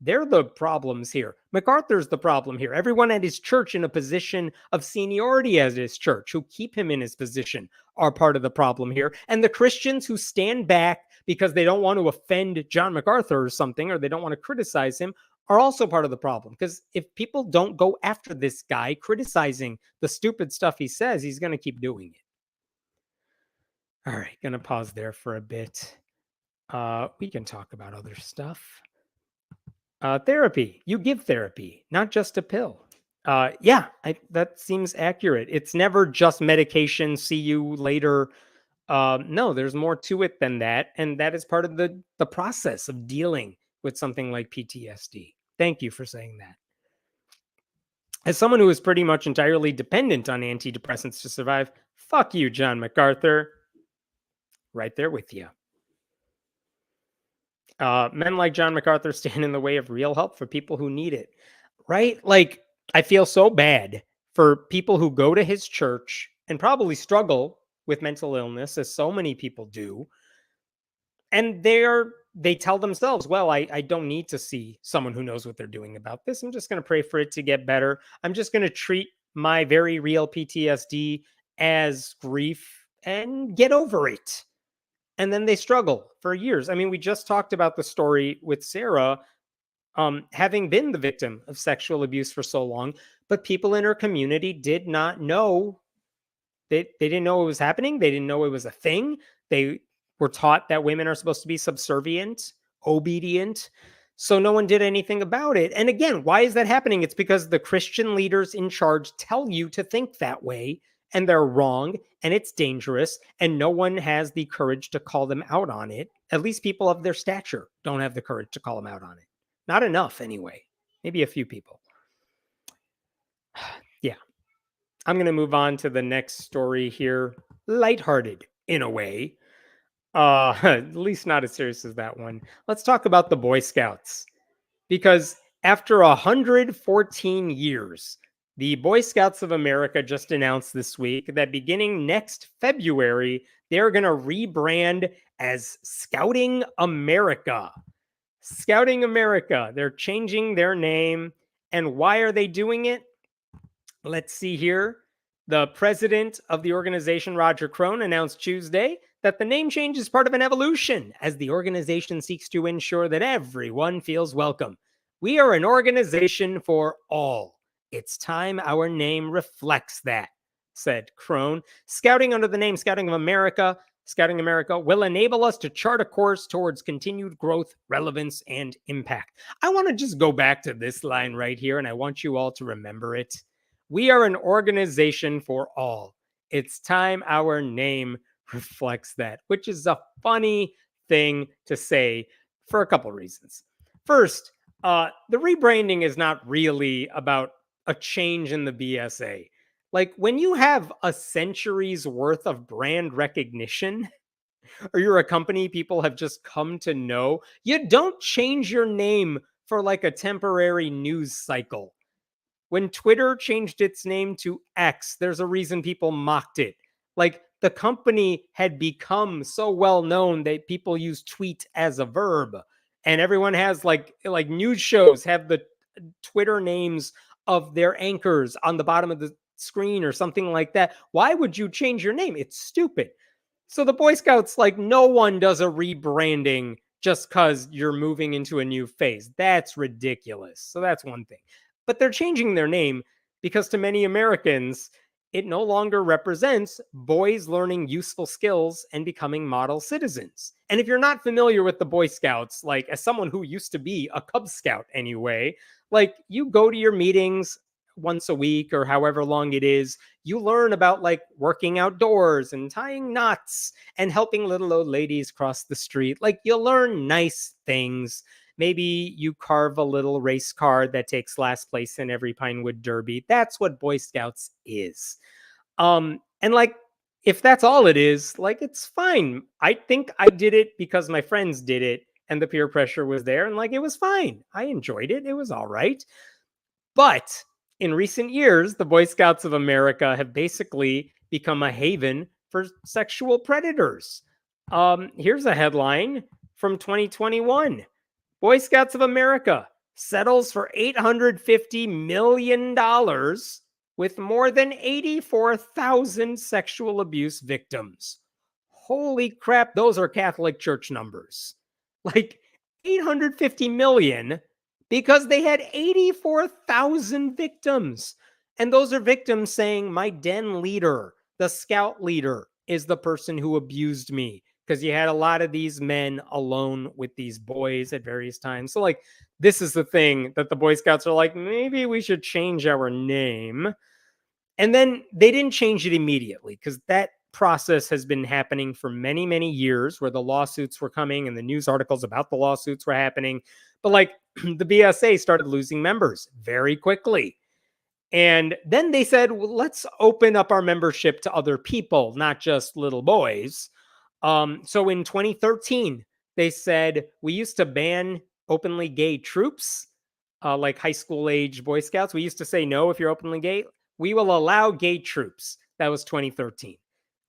They're the problems here. MacArthur's the problem here. Everyone at his church in a position of seniority at his church who keep him in his position are part of the problem here. And the Christians who stand back because they don't want to offend John MacArthur or something, or they don't want to criticize him, are also part of the problem. Because if people don't go after this guy criticizing the stupid stuff he says, he's going to keep doing it. All right, going to pause there for a bit. We can talk about other stuff. Therapy. You give therapy, not just a pill. That seems accurate. It's never just medication. See you later. No, there's more to it than that, and that is part of the process of dealing with something like PTSD. Thank you for saying that. As someone who is pretty much entirely dependent on antidepressants to survive, fuck you, John MacArthur. Right there with you. Men like John MacArthur stand in the way of real help for people who need it. Right? Like, I feel so bad for people who go to his church and probably struggle with mental illness, as so many people do. And they tell themselves, well, I don't need to see someone who knows what they're doing about this. I'm just going to pray for it to get better. I'm just going to treat my very real PTSD as grief and get over it. And then they struggle for years. I mean, we just talked about the story with Sarah, having been the victim of sexual abuse for so long, but people in her community did not know. They didn't know it was happening. They didn't know it was a thing. They were taught that women are supposed to be subservient, obedient. So no one did anything about it. And again, why is that happening? It's because the Christian leaders in charge tell you to think that way, and they're wrong, and it's dangerous, and no one has the courage to call them out on it. At least people of their stature don't have the courage to call them out on it. Not enough, anyway. Maybe a few people. Yeah. I'm going to move on to the next story here. Lighthearted, in a way. At least not as serious as that one. Let's talk about the Boy Scouts. Because after 114 years, the Boy Scouts of America just announced this week that beginning next February, they're going to rebrand as Scouting America. Scouting America. They're changing their name. And why are they doing it? Let's see here. The president of the organization, Roger Crone, announced Tuesday that the name change is part of an evolution as the organization seeks to ensure that everyone feels welcome. We are an organization for all. It's time our name reflects that, said Crone. Scouting under the name Scouting America will enable us to chart a course towards continued growth, relevance, and impact. I want to just go back to this line right here, and I want you all to remember it. We are an organization for all. It's time our name reflects that, which is a funny thing to say for a couple reasons. First, the rebranding is not really about a change in the BSA. Like, when you have a century's worth of brand recognition, or you're a company people have just come to know, you don't change your name for like a temporary news cycle. When Twitter changed its name to X, there's a reason people mocked it. Like, the company had become so well known that people use tweet as a verb. And everyone has like news shows have the Twitter names of their anchors on the bottom of the screen or something like that. Why would you change your name? It's stupid. So the Boy Scouts, like, no one does a rebranding just because you're moving into a new phase. That's ridiculous. So that's one thing. But they're changing their name because to many Americans, it no longer represents boys learning useful skills and becoming model citizens. And if you're not familiar with the Boy Scouts, like, as someone who used to be a Cub Scout anyway, like, you go to your meetings once a week or however long it is, you learn about like working outdoors and tying knots and helping little old ladies cross the street. Like, you'll learn nice things. Maybe you carve a little race car that takes last place in every Pinewood Derby. That's what Boy Scouts is. And like, if that's all it is, like, it's fine. I think I did it because my friends did it and the peer pressure was there, and like, it was fine. I enjoyed it. It was all right. But in recent years, the Boy Scouts of America have basically become a haven for sexual predators. Here's a headline from 2021. Boy Scouts of America, settles for $850 million with more than 84,000 sexual abuse victims. Holy crap, those are Catholic Church numbers. Like 850 million because they had 84,000 victims. And those are victims saying, my den leader, the scout leader, is the person who abused me. Because you had a lot of these men alone with these boys at various times. So, like, this is the thing that the Boy Scouts are like, maybe we should change our name. And then they didn't change it immediately because that process has been happening for many, many years where the lawsuits were coming and the news articles about the lawsuits were happening. But like the BSA started losing members very quickly. And then they said, well, let's open up our membership to other people, not just little boys. So in 2013, they said, we used to ban openly gay troops, like high school age Boy Scouts. We used to say, no, if you're openly gay, we will allow gay troops. That was 2013.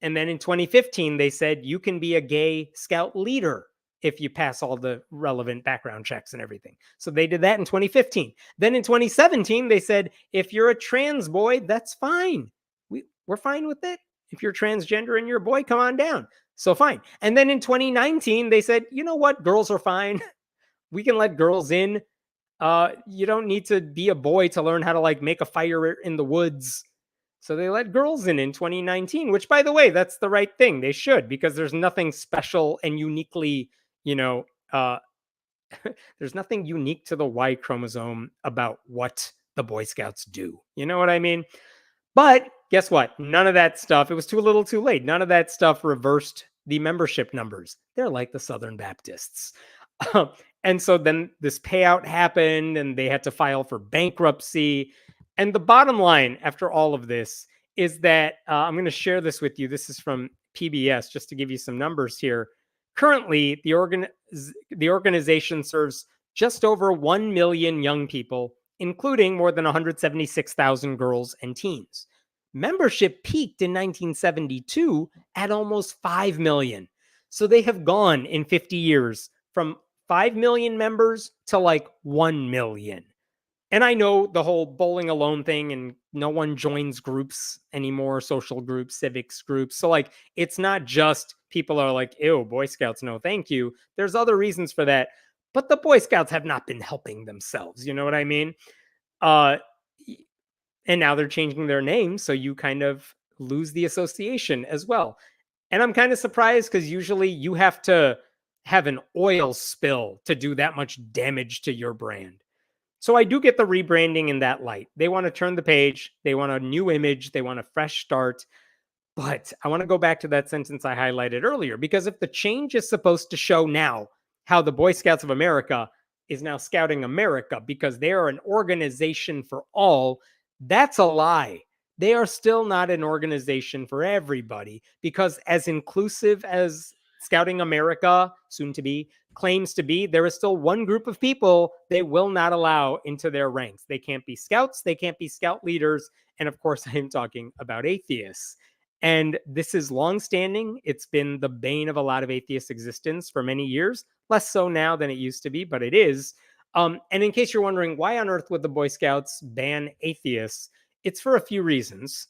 And then in 2015, they said, you can be a gay scout leader if you pass all the relevant background checks and everything. So they did that in 2015. Then in 2017, they said, if you're a trans boy, that's fine. We're fine with it. If you're transgender and you're a boy, come on down. So fine. And then in 2019, they said, you know what? Girls are fine. We can let girls in. You don't need to be a boy to learn how to like make a fire in the woods. So they let girls in 2019, which by the way, that's the right thing. They should, because there's nothing special and uniquely, you know, there's nothing unique to the Y chromosome about what the Boy Scouts do. You know what I mean? But guess what? None of that stuff, it was too little too late. None of that stuff reversed the membership numbers. They're like the Southern Baptists. And so then this payout happened and they had to file for bankruptcy. And the bottom line after all of this is that I'm going to share this with you. This is from PBS, just to give you some numbers here. Currently, the organization serves just over 1 million young people, including more than 176,000 girls and teens. Membership peaked in 1972 at almost 5 million. So they have gone in 50 years from 5 million members to like 1 million. And I know the whole bowling alone thing and no one joins groups anymore, social groups, civics groups. So like, it's not just people are like, ew, Boy Scouts, no, thank you. There's other reasons for that. But the Boy Scouts have not been helping themselves. You know what I mean? And now they're changing their name. So you kind of lose the association as well. And I'm kind of surprised because usually you have to have an oil spill to do that much damage to your brand. So I do get the rebranding in that light. They want to turn the page. They want a new image. They want a fresh start. But I want to go back to that sentence I highlighted earlier, because if the change is supposed to show now how the Boy Scouts of America is now Scouting America because they are an organization for all, that's a lie. They are still not an organization for everybody, because as inclusive as Scouting America, soon to be, claims to be, there is still one group of people they will not allow into their ranks. They can't be scouts, they can't be scout leaders, and of course I am talking about atheists. And this is longstanding. It's been the bane of a lot of atheist existence for many years, less so now than it used to be, but it is. And in case you're wondering, why on earth would the Boy Scouts ban atheists? It's for a few reasons.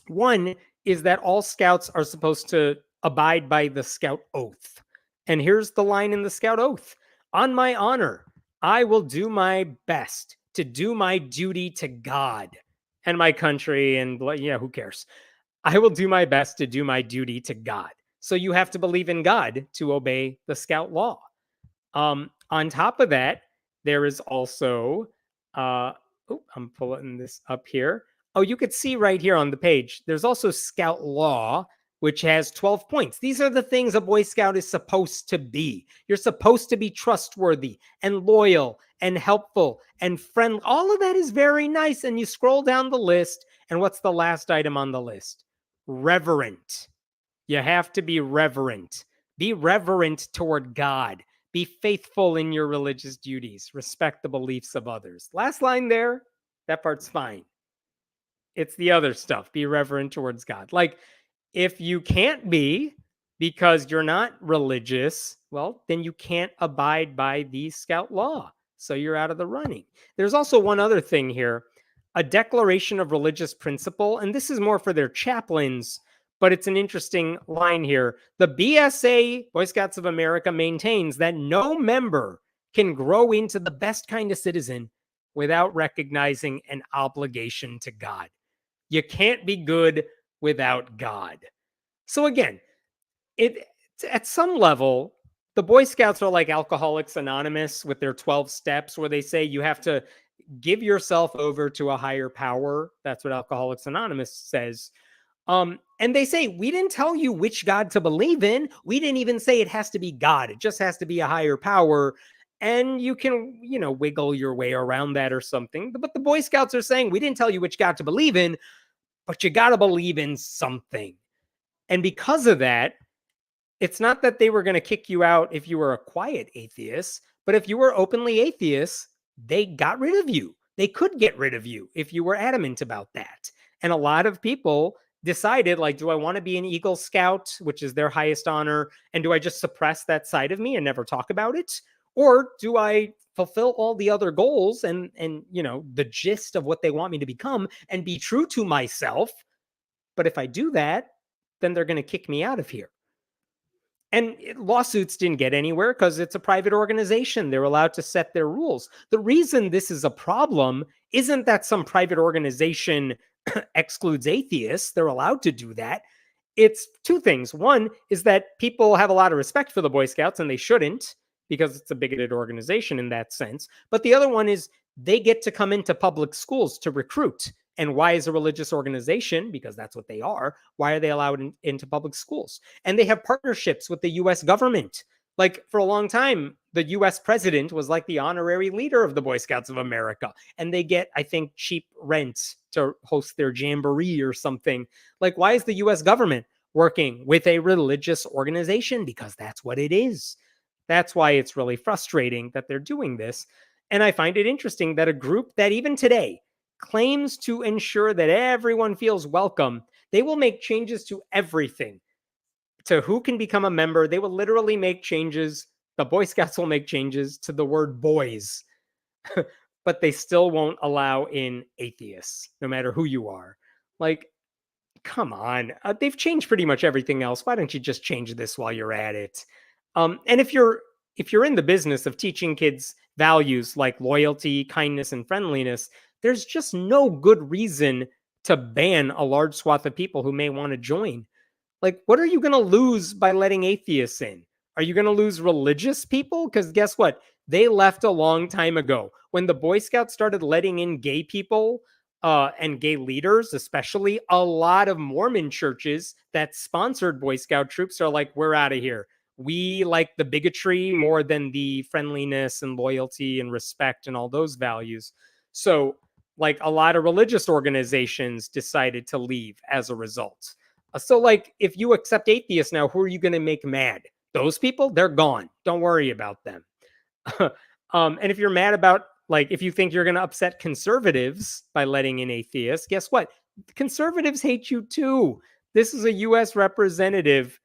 One is that all scouts are supposed to abide by the scout oath. And here's the line in the scout oath: on my honor, I will do my best to do my duty to God and my country. And yeah, who cares? I will do my best to do my duty to God. So you have to believe in God to obey the scout law. On top of that, there is also, I'm pulling this up here. Oh, you could see right here on the page, there's also Scout Law, which has 12 points. These are the things a Boy Scout is supposed to be. You're supposed to be trustworthy and loyal and helpful and friendly. All of that is very nice. And you scroll down the list, and what's the last item on the list? Reverent. You have to be reverent. Be reverent toward God. Be faithful in your religious duties. Respect the beliefs of others. Last line there, that part's fine. It's the other stuff. Be reverent towards God. Like, if you can't be because you're not religious, well, then you can't abide by the scout law. So you're out of the running. There's also one other thing here, a declaration of religious principle. And this is more for their chaplains, but it's an interesting line here. The BSA, Boy Scouts of America, maintains that no member can grow into the best kind of citizen without recognizing an obligation to God. You can't be good without God. So again, it at some level, the Boy Scouts are like Alcoholics Anonymous with their 12 steps, where they say you have to give yourself over to a higher power. That's what Alcoholics Anonymous says. And they say, we didn't tell you which God to believe in. We didn't even say it has to be God. It just has to be a higher power. And you can, wiggle your way around that or something. But the Boy Scouts are saying, we didn't tell you which God to believe in, but you got to believe in something. And because of that, it's not that they were going to kick you out if you were a quiet atheist, but if you were openly atheist, they got rid of you. They could get rid of you if you were adamant about that. And a lot of people decided, like, do I want to be an Eagle Scout, which is their highest honor, and do I just suppress that side of me and never talk about it? Or do I fulfill all the other goals and the gist of what they want me to become and be true to myself? But if I do that, then they're going to kick me out of here. And lawsuits didn't get anywhere because it's a private organization. They're allowed to set their rules. The reason this is a problem isn't that some private organization excludes atheists. They're allowed to do that. It's two things. One is that people have a lot of respect for the Boy Scouts, and they shouldn't, because it's a bigoted organization in that sense. But the other one is they get to come into public schools to recruit. And why is a religious organization, because that's what they are, why are they allowed into public schools? And they have partnerships with the US government. Like, for a long time, the US president was like the honorary leader of the Boy Scouts of America. And they get, I think, cheap rent to host their jamboree or something. Like, why is the US government working with a religious organization? Because that's what it is. That's why it's really frustrating that they're doing this. And I find it interesting that a group that even today claims to ensure that everyone feels welcome, they will make changes to everything. To who can become a member, they will literally make changes. The Boy Scouts will make changes to the word boys, but they still won't allow in atheists, no matter who you are. Like, come on. They've changed pretty much everything else. Why don't you just change this while you're at it? And if you're in the business of teaching kids values like loyalty, kindness, and friendliness, there's just no good reason to ban a large swath of people who may want to join. Like, what are you going to lose by letting atheists in? Are you going to lose religious people? Because guess what? They left a long time ago. When the Boy Scouts started letting in gay people and gay leaders, especially, a lot of Mormon churches that sponsored Boy Scout troops are like, we're out of here. We like the bigotry more than the friendliness and loyalty and respect and all those values. So, like, a lot of religious organizations decided to leave as a result. So, like, if you accept atheists now, who are you going to make mad? Those people, they're gone. Don't worry about them. And if you're mad about, like, if you think you're going to upset conservatives by letting in atheists, guess what? Conservatives hate you too. This is a U.S. representative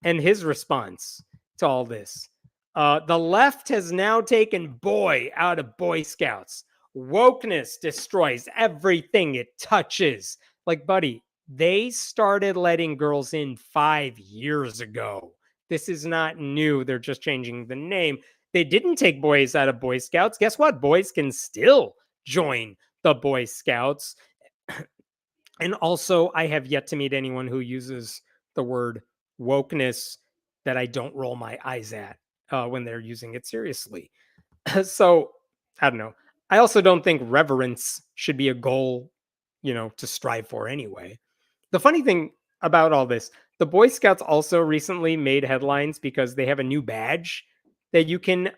and his response to all this. The left has now taken boy out of Boy Scouts. Wokeness destroys everything it touches. Like, buddy, they started letting girls in 5 years ago. This is not new. They're just changing the name. They didn't take boys out of Boy Scouts. Guess what? Boys can still join the Boy Scouts. And also, I have yet to meet anyone who uses the word wokeness that I don't roll my eyes at when they're using it seriously. So, I don't know. I also don't think reverence should be a goal, to strive for anyway. The funny thing about all this, the Boy Scouts also recently made headlines because they have a new badge that you can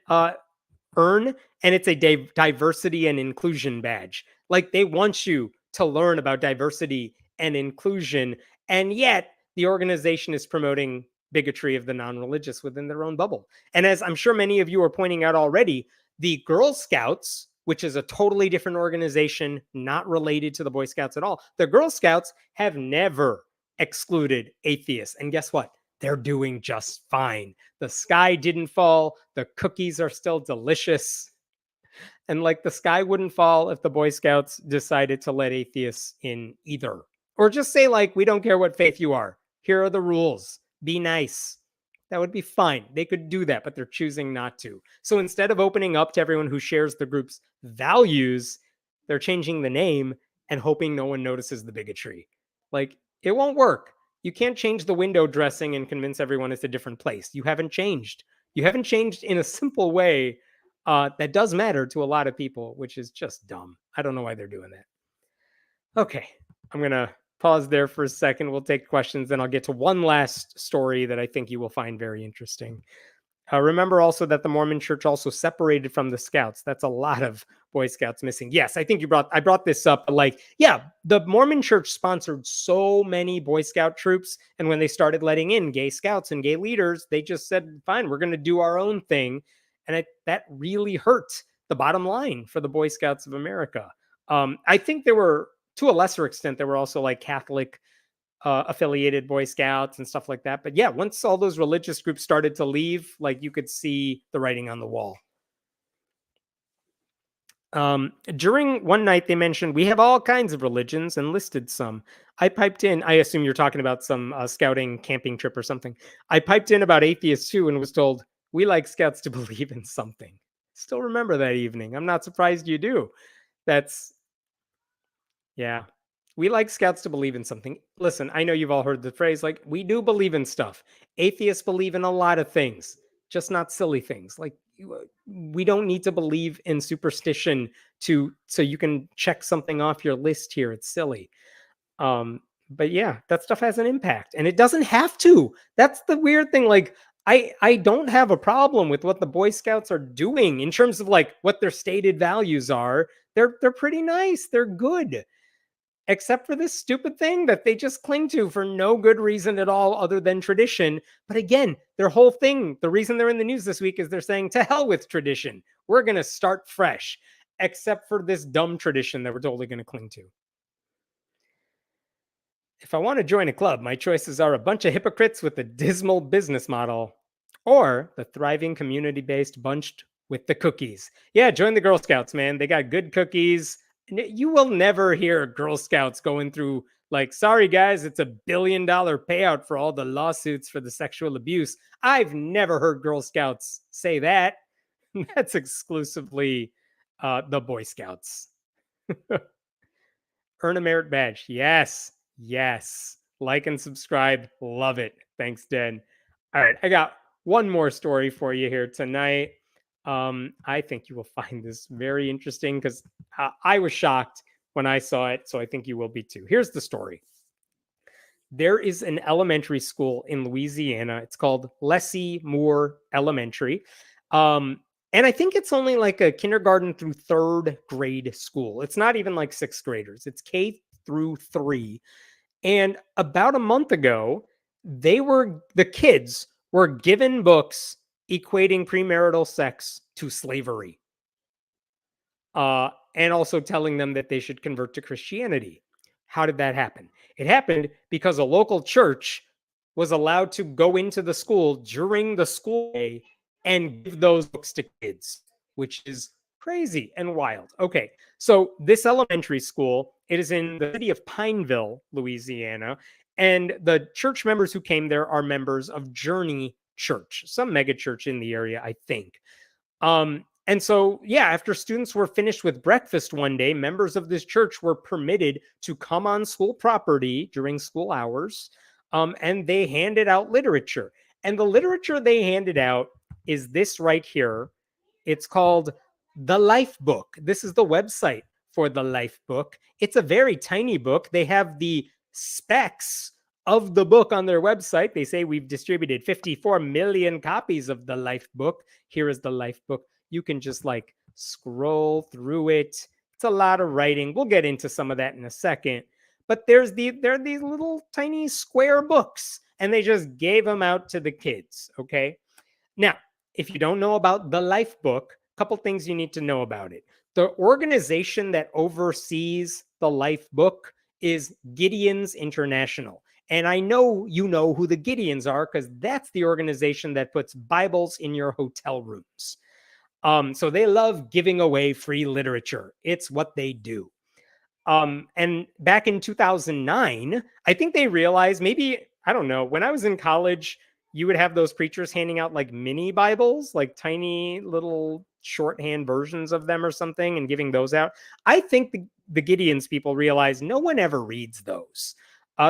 earn, and it's a diversity and inclusion badge. Like, they want you to learn about diversity and inclusion, and yet the organization is promoting bigotry of the non-religious within their own bubble. And as I'm sure many of you are pointing out already, the Girl Scouts, which is a totally different organization, not related to the Boy Scouts at all, the Girl Scouts have never excluded atheists. And guess what? They're doing just fine. The sky didn't fall. The cookies are still delicious. And like the sky wouldn't fall if the Boy Scouts decided to let atheists in either. Or just say, like, we don't care what faith you are. Here are the rules. Be nice. That would be fine. They could do that, but they're choosing not to. So instead of opening up to everyone who shares the group's values, they're changing the name and hoping no one notices the bigotry. Like, it won't work. You can't change the window dressing and convince everyone it's a different place. You haven't changed. You haven't changed in a simple way that does matter to a lot of people, which is just dumb. I don't know why they're doing that. Okay, I'm going to pause there for a second. We'll take questions, then I'll get to one last story that I think you will find very interesting. Remember also that the Mormon Church also separated from the Scouts. That's a lot of Boy Scouts missing. Yes, I think I brought this up. Like, yeah, the Mormon Church sponsored so many Boy Scout troops, and when they started letting in gay scouts and gay leaders, they just said, "Fine, we're going to do our own thing," and that really hurt the bottom line for the Boy Scouts of America. I think there were, to a lesser extent, there were also like Catholic affiliated Boy Scouts and stuff like that. But yeah, once all those religious groups started to leave, like you could see the writing on the wall. During one night, they mentioned we have all kinds of religions and listed some. I piped in, I assume you're talking about some scouting camping trip or something. I piped in about atheists too and was told, we like scouts to believe in something. Still remember that evening. I'm not surprised you do. Yeah. We like scouts to believe in something. Listen, I know you've all heard the phrase, like, we do believe in stuff. Atheists believe in a lot of things, just not silly things. Like, we don't need to believe in superstition so you can check something off your list here. It's silly. But yeah, that stuff has an impact, and it doesn't have to. That's the weird thing. Like, I don't have a problem with what the Boy Scouts are doing in terms of like what their stated values are. They're pretty nice. They're good, except for this stupid thing that they just cling to for no good reason at all other than tradition. But again, their whole thing, the reason they're in the news this week is they're saying, to hell with tradition. We're going to start fresh, except for this dumb tradition that we're totally going to cling to. If I want to join a club, my choices are a bunch of hypocrites with a dismal business model or the thriving community-based bunched with the cookies. Yeah, join the Girl Scouts, man. They got good cookies. You will never hear Girl Scouts going through like, sorry guys, it's $1 billion payout for all the lawsuits for the sexual abuse. I've never heard Girl Scouts say that. That's exclusively the Boy Scouts. Earn a merit badge. Yes. Yes. Like and subscribe. Love it. Thanks, Den. All right. I got one more story for you here tonight. I think you will find this very interesting because I was shocked when I saw it. So I think you will be too. Here's the story. There is an elementary school in Louisiana. It's called Leslie Moore Elementary. And I think it's only like a kindergarten through third grade school. It's not even like sixth graders. It's K through 3. And about a month ago, the kids were given books equating premarital sex to slavery. And also telling them that they should convert to Christianity. How did that happen? It happened because a local church was allowed to go into the school during the school day and give those books to kids, which is crazy and wild. Okay, so this elementary school, it is in the city of Pineville, Louisiana, and the church members who came there are members of Journey Church, some mega church in the area, I think. And so, yeah, after students were finished with breakfast one day, members of this church were permitted to come on school property during school hours, and they handed out literature. And the literature they handed out is this right here. It's called The Life Book. This is the website for The Life Book. It's a very tiny book. They have the specs of the book on their website. They say we've distributed 54 million copies of The Life Book. Here is The Life Book. You can just like scroll through it. It's a lot of writing. We'll get into some of that in a second. But there are these little tiny square books, and they just gave them out to the kids. Okay. Now, if you don't know about The Life Book, a couple things you need to know about it. The organization that oversees The Life Book is Gideon's International. And I know you know who the Gideons are because that's the organization that puts Bibles in your hotel rooms. So they love giving away free literature. It's what they do. And back in 2009, I think they realized, maybe, I don't know, when I was in college, you would have those preachers handing out like mini Bibles, like tiny little shorthand versions of them or something, and giving those out. I think the Gideon's people realized no one ever reads those.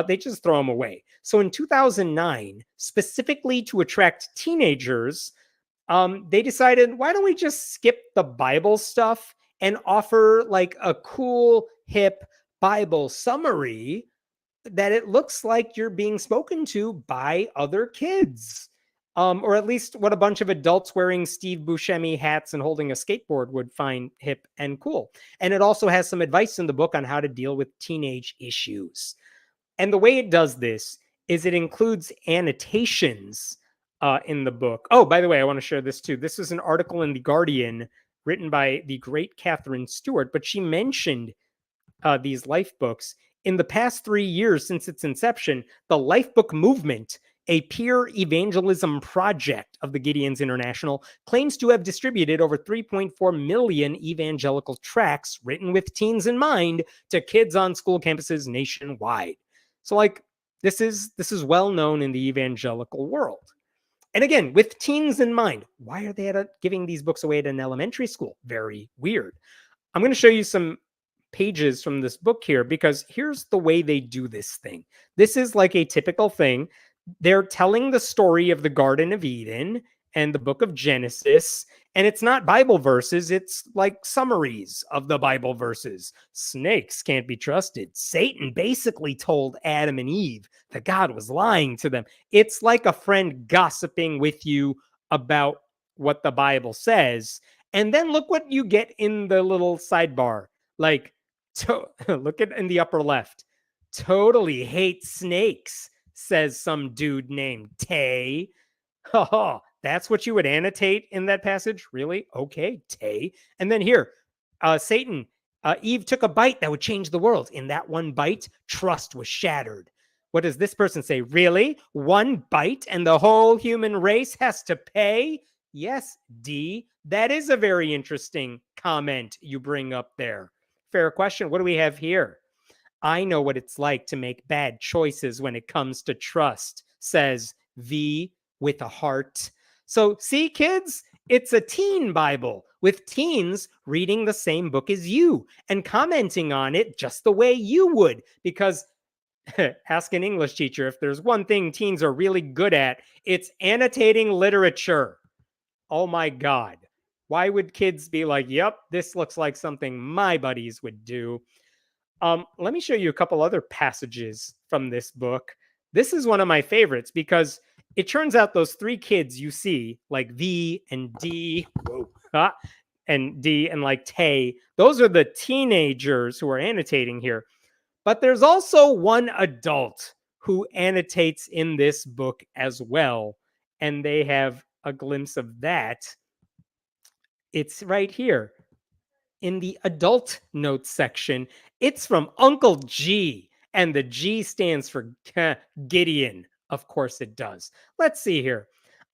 They just throw them away. So in 2009, specifically to attract teenagers, they decided, why don't we just skip the Bible stuff and offer like a cool, hip Bible summary that it looks like you're being spoken to by other kids. Or at least what a bunch of adults wearing Steve Buscemi hats and holding a skateboard would find hip and cool. And it also has some advice in the book on how to deal with teenage issues. And the way it does this is it includes annotations in the book. Oh, by the way, I want to share this too. This is an article in The Guardian written by the great Catherine Stewart, but she mentioned these life books. In the past 3 years since its inception, the Lifebook Movement, a peer evangelism project of the Gideons International, claims to have distributed over 3.4 million evangelical tracts written with teens in mind to kids on school campuses nationwide. So, like, this is well known in the evangelical world. And again, with teens in mind, why are they giving these books away at an elementary school? Very weird. I'm going to show you some pages from this book here, because here's the way they do this thing. This is like a typical thing. They're telling the story of the Garden of Eden and the book of Genesis, and it's not Bible verses, it's like summaries of the Bible verses. Snakes can't be trusted. Satan basically told Adam and Eve that God was lying to them. It's like a friend gossiping with you about what the Bible says. And then look what you get in the little sidebar. Like, look at in the upper left. Totally hate snakes, says some dude named Tay. Oh, that's what you would annotate in that passage? Really? Okay, Tay. And then here, Satan, Eve took a bite that would change the world. In that one bite, trust was shattered. What does this person say? Really? One bite and the whole human race has to pay? Yes, D. That is a very interesting comment you bring up there. Fair question. What do we have here? I know what it's like to make bad choices when it comes to trust, says V with a heart. So, see, kids, it's a teen Bible with teens reading the same book as you and commenting on it just the way you would. Because ask an English teacher, if there's one thing teens are really good at, it's annotating literature. Oh my God. Why would kids be like, yep, this looks like something my buddies would do? Let me show you a couple other passages from this book. This is one of my favorites because it turns out those three kids you see, like V and D, and D and like Tay, those are the teenagers who are annotating here. But there's also one adult who annotates in this book as well. And they have a glimpse of that. It's right here in the adult notes section. It's from Uncle G, and the G stands for Gideon. Of course it does. Let's see here.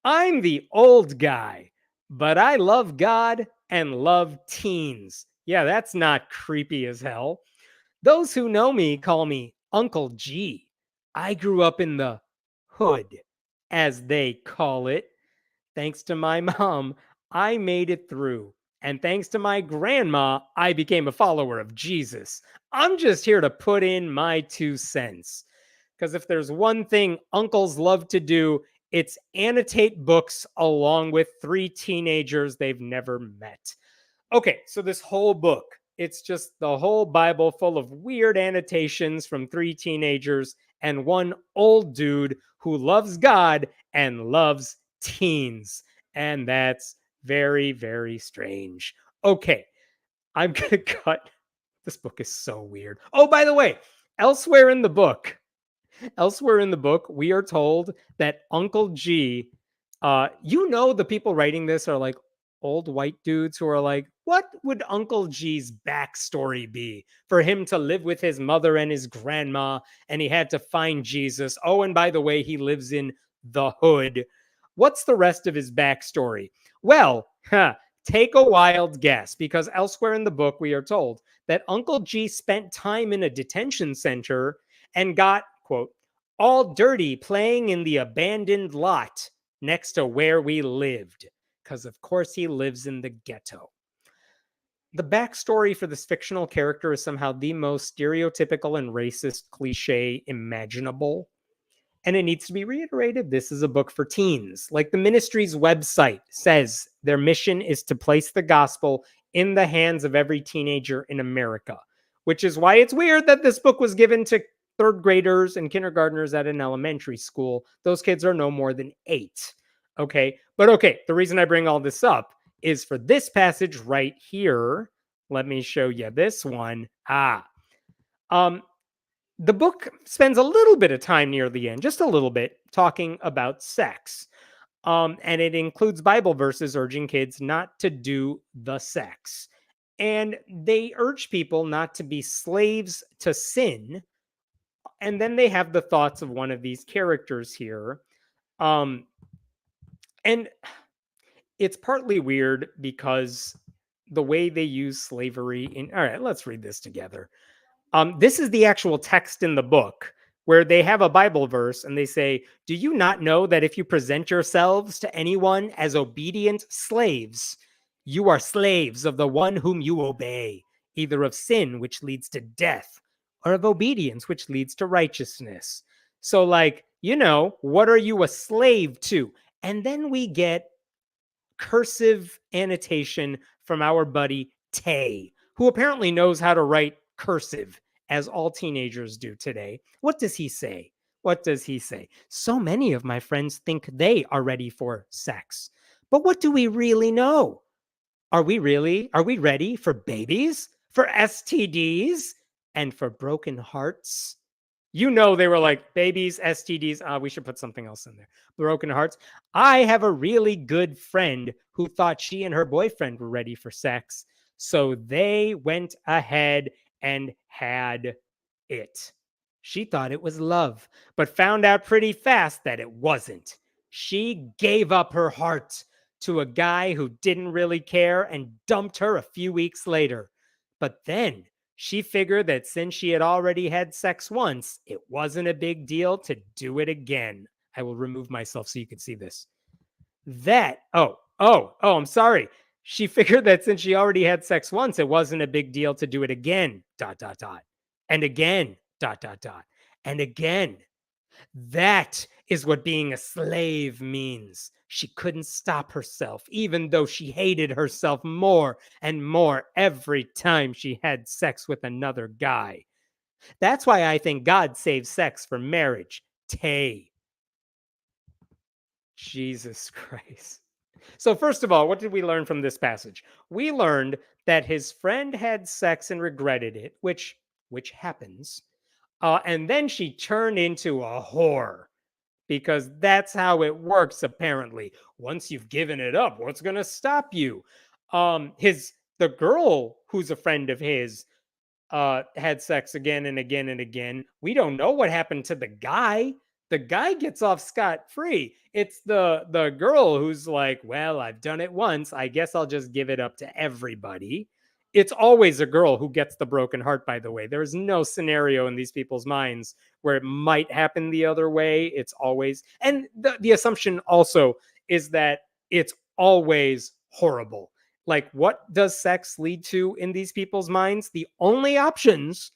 I'm the old guy, but I love God and love teens. Yeah, that's not creepy as hell. Those who know me call me Uncle G. I grew up in the hood, as they call it. Thanks to my mom, I made it through. And thanks to my grandma, I became a follower of Jesus. I'm just here to put in my 2 cents. Because if there's one thing uncles love to do, it's annotate books along with 3 teenagers they've never met. Okay, so this whole book, it's just the whole Bible full of weird annotations from 3 teenagers and one old dude who loves God and loves teens. And that's very, very strange. Okay, I'm going to cut. This book is so weird. Oh, by the way, elsewhere in the book, we are told that Uncle G, the people writing this are like old white dudes who are like, what would Uncle G's backstory be for him to live with his mother and his grandma and he had to find Jesus? Oh, and by the way, he lives in the hood. What's the rest of his backstory? Well, Take a wild guess, because elsewhere in the book we are told that Uncle G spent time in a detention center and got, quote, all dirty playing in the abandoned lot next to where we lived. Because, of course, he lives in the ghetto. The backstory for this fictional character is somehow the most stereotypical and racist cliche imaginable. And it needs to be reiterated, this is a book for teens. Like the ministry's website says, their mission is to place the gospel in the hands of every teenager in America, which is why it's weird that this book was given to third graders and kindergartners at an elementary school. Those kids are no more than 8. Okay. But okay, the reason I bring all this up is for this passage right here. Let me show you this one. The book spends a little bit of time near the end, just a little bit, talking about sex. And it includes Bible verses urging kids not to do the sex. And they urge people not to be slaves to sin. And then they have the thoughts of one of these characters here. And it's partly weird because the way they use slavery in. All right, let's read this together. This is the actual text in the book where they have a Bible verse and they say, do you not know that if you present yourselves to anyone as obedient slaves, you are slaves of the one whom you obey, either of sin, which leads to death, or of obedience, which leads to righteousness. So, like, what are you a slave to? And then we get cursive annotation from our buddy Tay, who apparently knows how to write cursive, as all teenagers do today. What does he say? What does he say? So many of my friends think they are ready for sex. But what do we really know? Are we ready for babies, for STDs, and for broken hearts? They were like, babies, STDs. We should put something else in there. Broken hearts. I have a really good friend who thought she and her boyfriend were ready for sex. So they went ahead and had it. She thought it was love, but found out pretty fast that it wasn't. She gave up her heart to a guy who didn't really care and dumped her a few weeks later. But then she figured that since she had already had sex once, it wasn't a big deal to do it again. I will remove myself so you can see this. I'm sorry. She figured that since she already had sex once, it wasn't a big deal to do it again, ... And again, ... And again. That is what being a slave means. She couldn't stop herself, even though she hated herself more and more every time she had sex with another guy. That's why I think God saved sex for marriage. Tay. Jesus Christ. So first of all, what did we learn from this passage? We learned that his friend had sex and regretted it, which happens. And then she turned into a whore, because that's how it works, apparently. Once you've given it up, what's going to stop you? The girl who's a friend of his had sex again and again and again. We don't know what happened to the guy. The guy gets off scot-free. It's the girl who's like, well, I've done it once. I guess I'll just give it up to everybody. It's always a girl who gets the broken heart, by the way. There's no scenario in these people's minds where it might happen the other way. It's always, and the assumption also is that it's always horrible. Like, what does sex lead to in these people's minds? The only options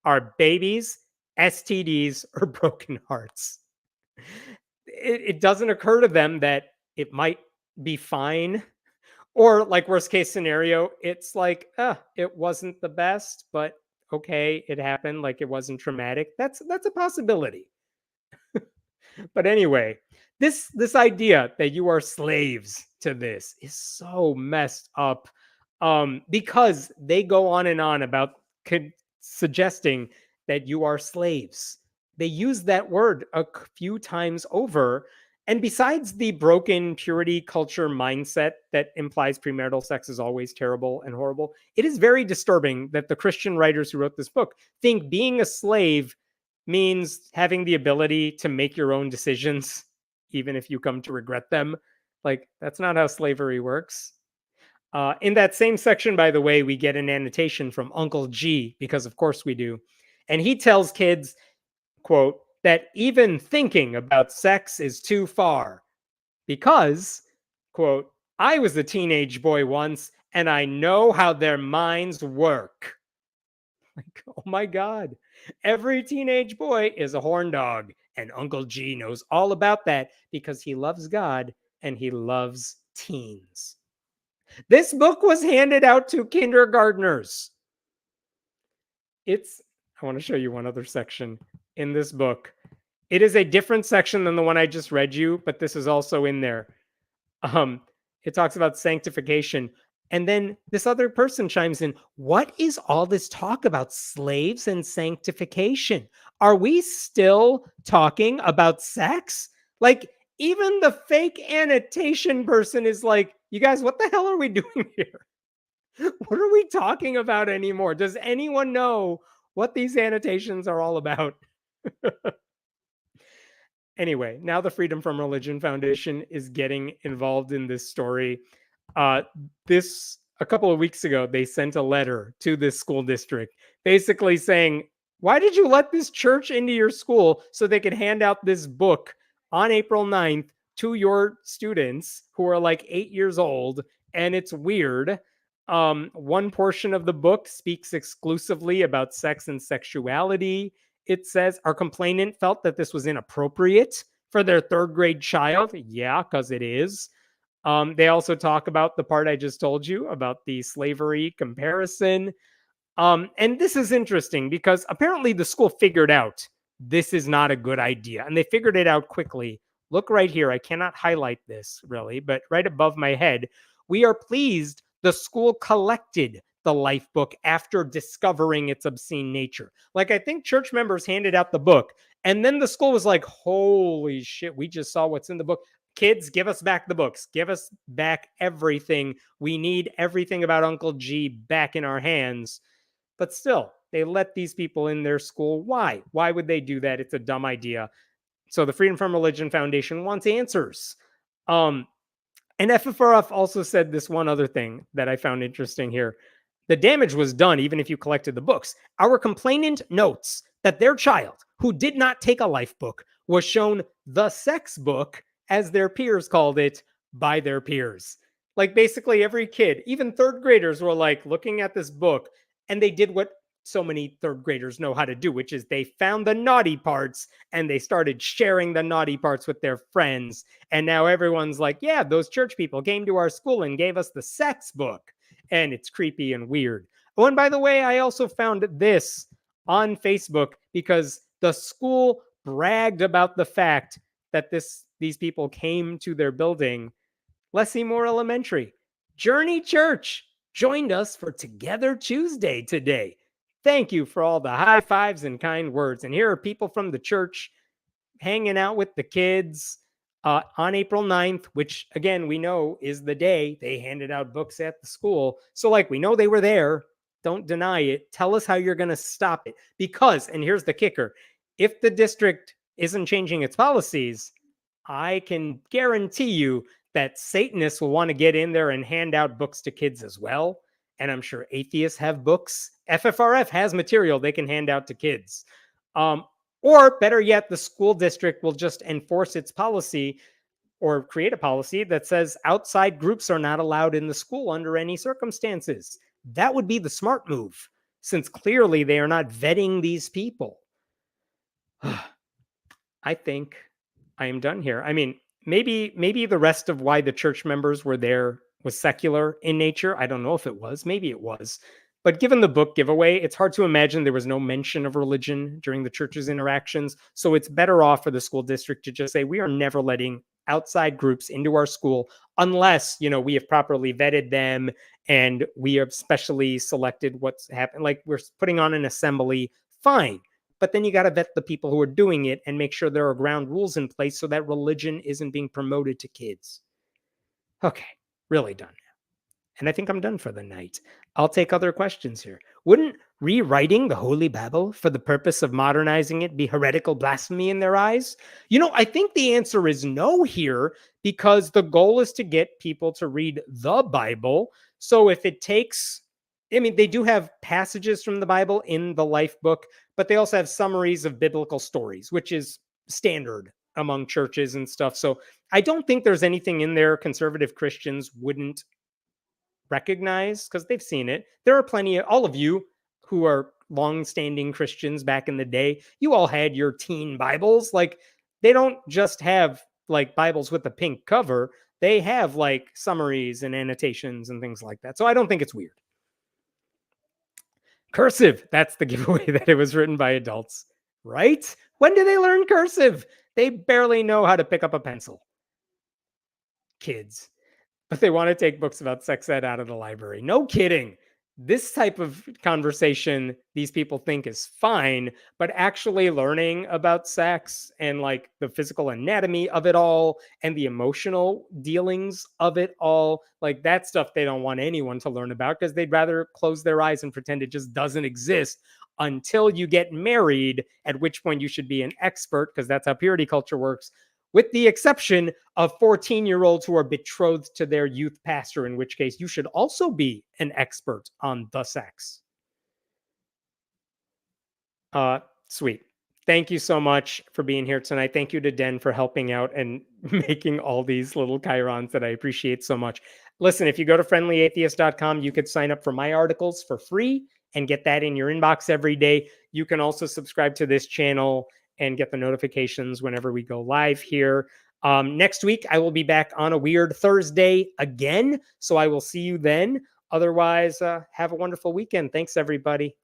are babies, STDs, or broken hearts. It doesn't occur to them that it might be fine. Or, like, worst case scenario, it's like, it wasn't the best, but okay, it happened. Like, it wasn't traumatic. That's a possibility. But anyway, this idea that you are slaves to this is so messed up, because they go on and on about suggesting that you are slaves. They use that word a few times over. And besides the broken purity culture mindset that implies premarital sex is always terrible and horrible, it is very disturbing that the Christian writers who wrote this book think being a slave means having the ability to make your own decisions, even if you come to regret them. Like, that's not how slavery works. In that same section, by the way, we get an annotation from Uncle G, because of course we do. And he tells kids, quote, that even thinking about sex is too far because, quote, I was a teenage boy once and I know how their minds work. Like, oh my God. Every teenage boy is a horn dog. And Uncle G knows all about that because he loves God and he loves teens. This book was handed out to kindergartners. I want to show you one other section in this book. It is a different section than the one I just read you, but this is also in there. Um, it talks about sanctification. And then this other person chimes in. What is all this talk about slaves and sanctification? Are we still talking about sex? Like, even the fake annotation person is like, you guys, what the hell are we doing here? What are we talking about anymore? Does anyone know what these annotations are all about? Anyway, now the Freedom from Religion Foundation is getting involved in this story. Uh, a couple of weeks ago, they sent a letter to this school district basically saying, why did you let this church into your school so they could hand out this book on April 9th to your students who are like 8 years old? And it's weird. One portion of the book speaks exclusively about sex and sexuality. It says our complainant felt that this was inappropriate for their third grade child. Yeah, because it is. They also talk about the part I just told you about the slavery comparison. And this is interesting because apparently the school figured out this is not a good idea. And they figured it out quickly. Look right here. I cannot highlight this really, but right above my head, we are pleased the school collected the life book after discovering its obscene nature. Like, I think church members handed out the book, and then the school was like, holy shit, we just saw what's in the book. Kids, give us back the books. Give us back everything. We need everything about Uncle G back in our hands. But still, they let these people in their school. Why? Why would they do that? It's a dumb idea. So the Freedom from Religion Foundation wants answers. And FFRF also said this one other thing that I found interesting here. The damage was done even if you collected the books. Our complainant notes that their child, who did not take a life book, was shown the sex book, as their peers called it, by their peers. Like, basically every kid, even third graders, were like looking at this book, and they did what so many third graders know how to do, which is they found the naughty parts and they started sharing the naughty parts with their friends. And now everyone's like, yeah, those church people came to our school and gave us the sex book. And it's creepy and weird. Oh, and by the way, I also found this on Facebook because the school bragged about the fact that these people came to their building. Leslie Moore Elementary, Journey Church joined us for Together Tuesday today. Thank you for all the high fives and kind words. And here are people from the church hanging out with the kids on April 9th, which again, we know is the day they handed out books at the school. So like, we know they were there. Don't deny it. Tell us how you're going to stop it. Because, and here's the kicker, if the district isn't changing its policies, I can guarantee you that Satanists will want to get in there and hand out books to kids as well. And I'm sure atheists have books. FFRF has material they can hand out to kids. Or better yet, the school district will just enforce its policy or create a policy that says outside groups are not allowed in the school under any circumstances. That would be the smart move, since clearly they are not vetting these people. I think I am done here. I mean, maybe the rest of why the church members were there was secular in nature. I don't know if it was. Maybe it was. But given the book giveaway, it's hard to imagine there was no mention of religion during the church's interactions. So it's better off for the school district to just say, we are never letting outside groups into our school unless, we have properly vetted them and we have specially selected what's happened. Like, we're putting on an assembly, fine. But then you got to vet the people who are doing it and make sure there are ground rules in place so that religion isn't being promoted to kids. Okay, really done. And I think I'm done for the night. I'll take other questions here. Wouldn't rewriting the Holy Bible for the purpose of modernizing it be heretical blasphemy in their eyes? I think the answer is no here, because the goal is to get people to read the Bible. So if it takes, they do have passages from the Bible in the Life book, but they also have summaries of biblical stories, which is standard among churches and stuff. So I don't think there's anything in there conservative Christians wouldn't recognize, because they've seen it. There are plenty of all of you who are long-standing Christians back in the day. You all had your teen Bibles. Like, they don't just have like Bibles with a pink cover. They have like summaries and annotations and things like that. So I don't think it's weird. Cursive, that's the giveaway, that it was written by adults, right? When do they learn cursive? They barely know how to pick up a pencil. Kids. But they want to take books about sex ed out of the library. No kidding. This type of conversation, these people think is fine, but actually learning about sex and like the physical anatomy of it all and the emotional dealings of it all, like that stuff they don't want anyone to learn about, because they'd rather close their eyes and pretend it just doesn't exist until you get married, at which point you should be an expert, because that's how purity culture works, with the exception of 14-year-olds who are betrothed to their youth pastor, in which case you should also be an expert on the sex. Sweet. Thank you so much for being here tonight. Thank you to Den for helping out and making all these little chyrons that I appreciate so much. Listen, if you go to friendlyatheist.com, you could sign up for my articles for free and get that in your inbox every day. You can also subscribe to this channel and get the notifications whenever we go live here. Next week, I will be back on a weird Thursday again, so I will see you then. Otherwise, have a wonderful weekend. Thanks, everybody.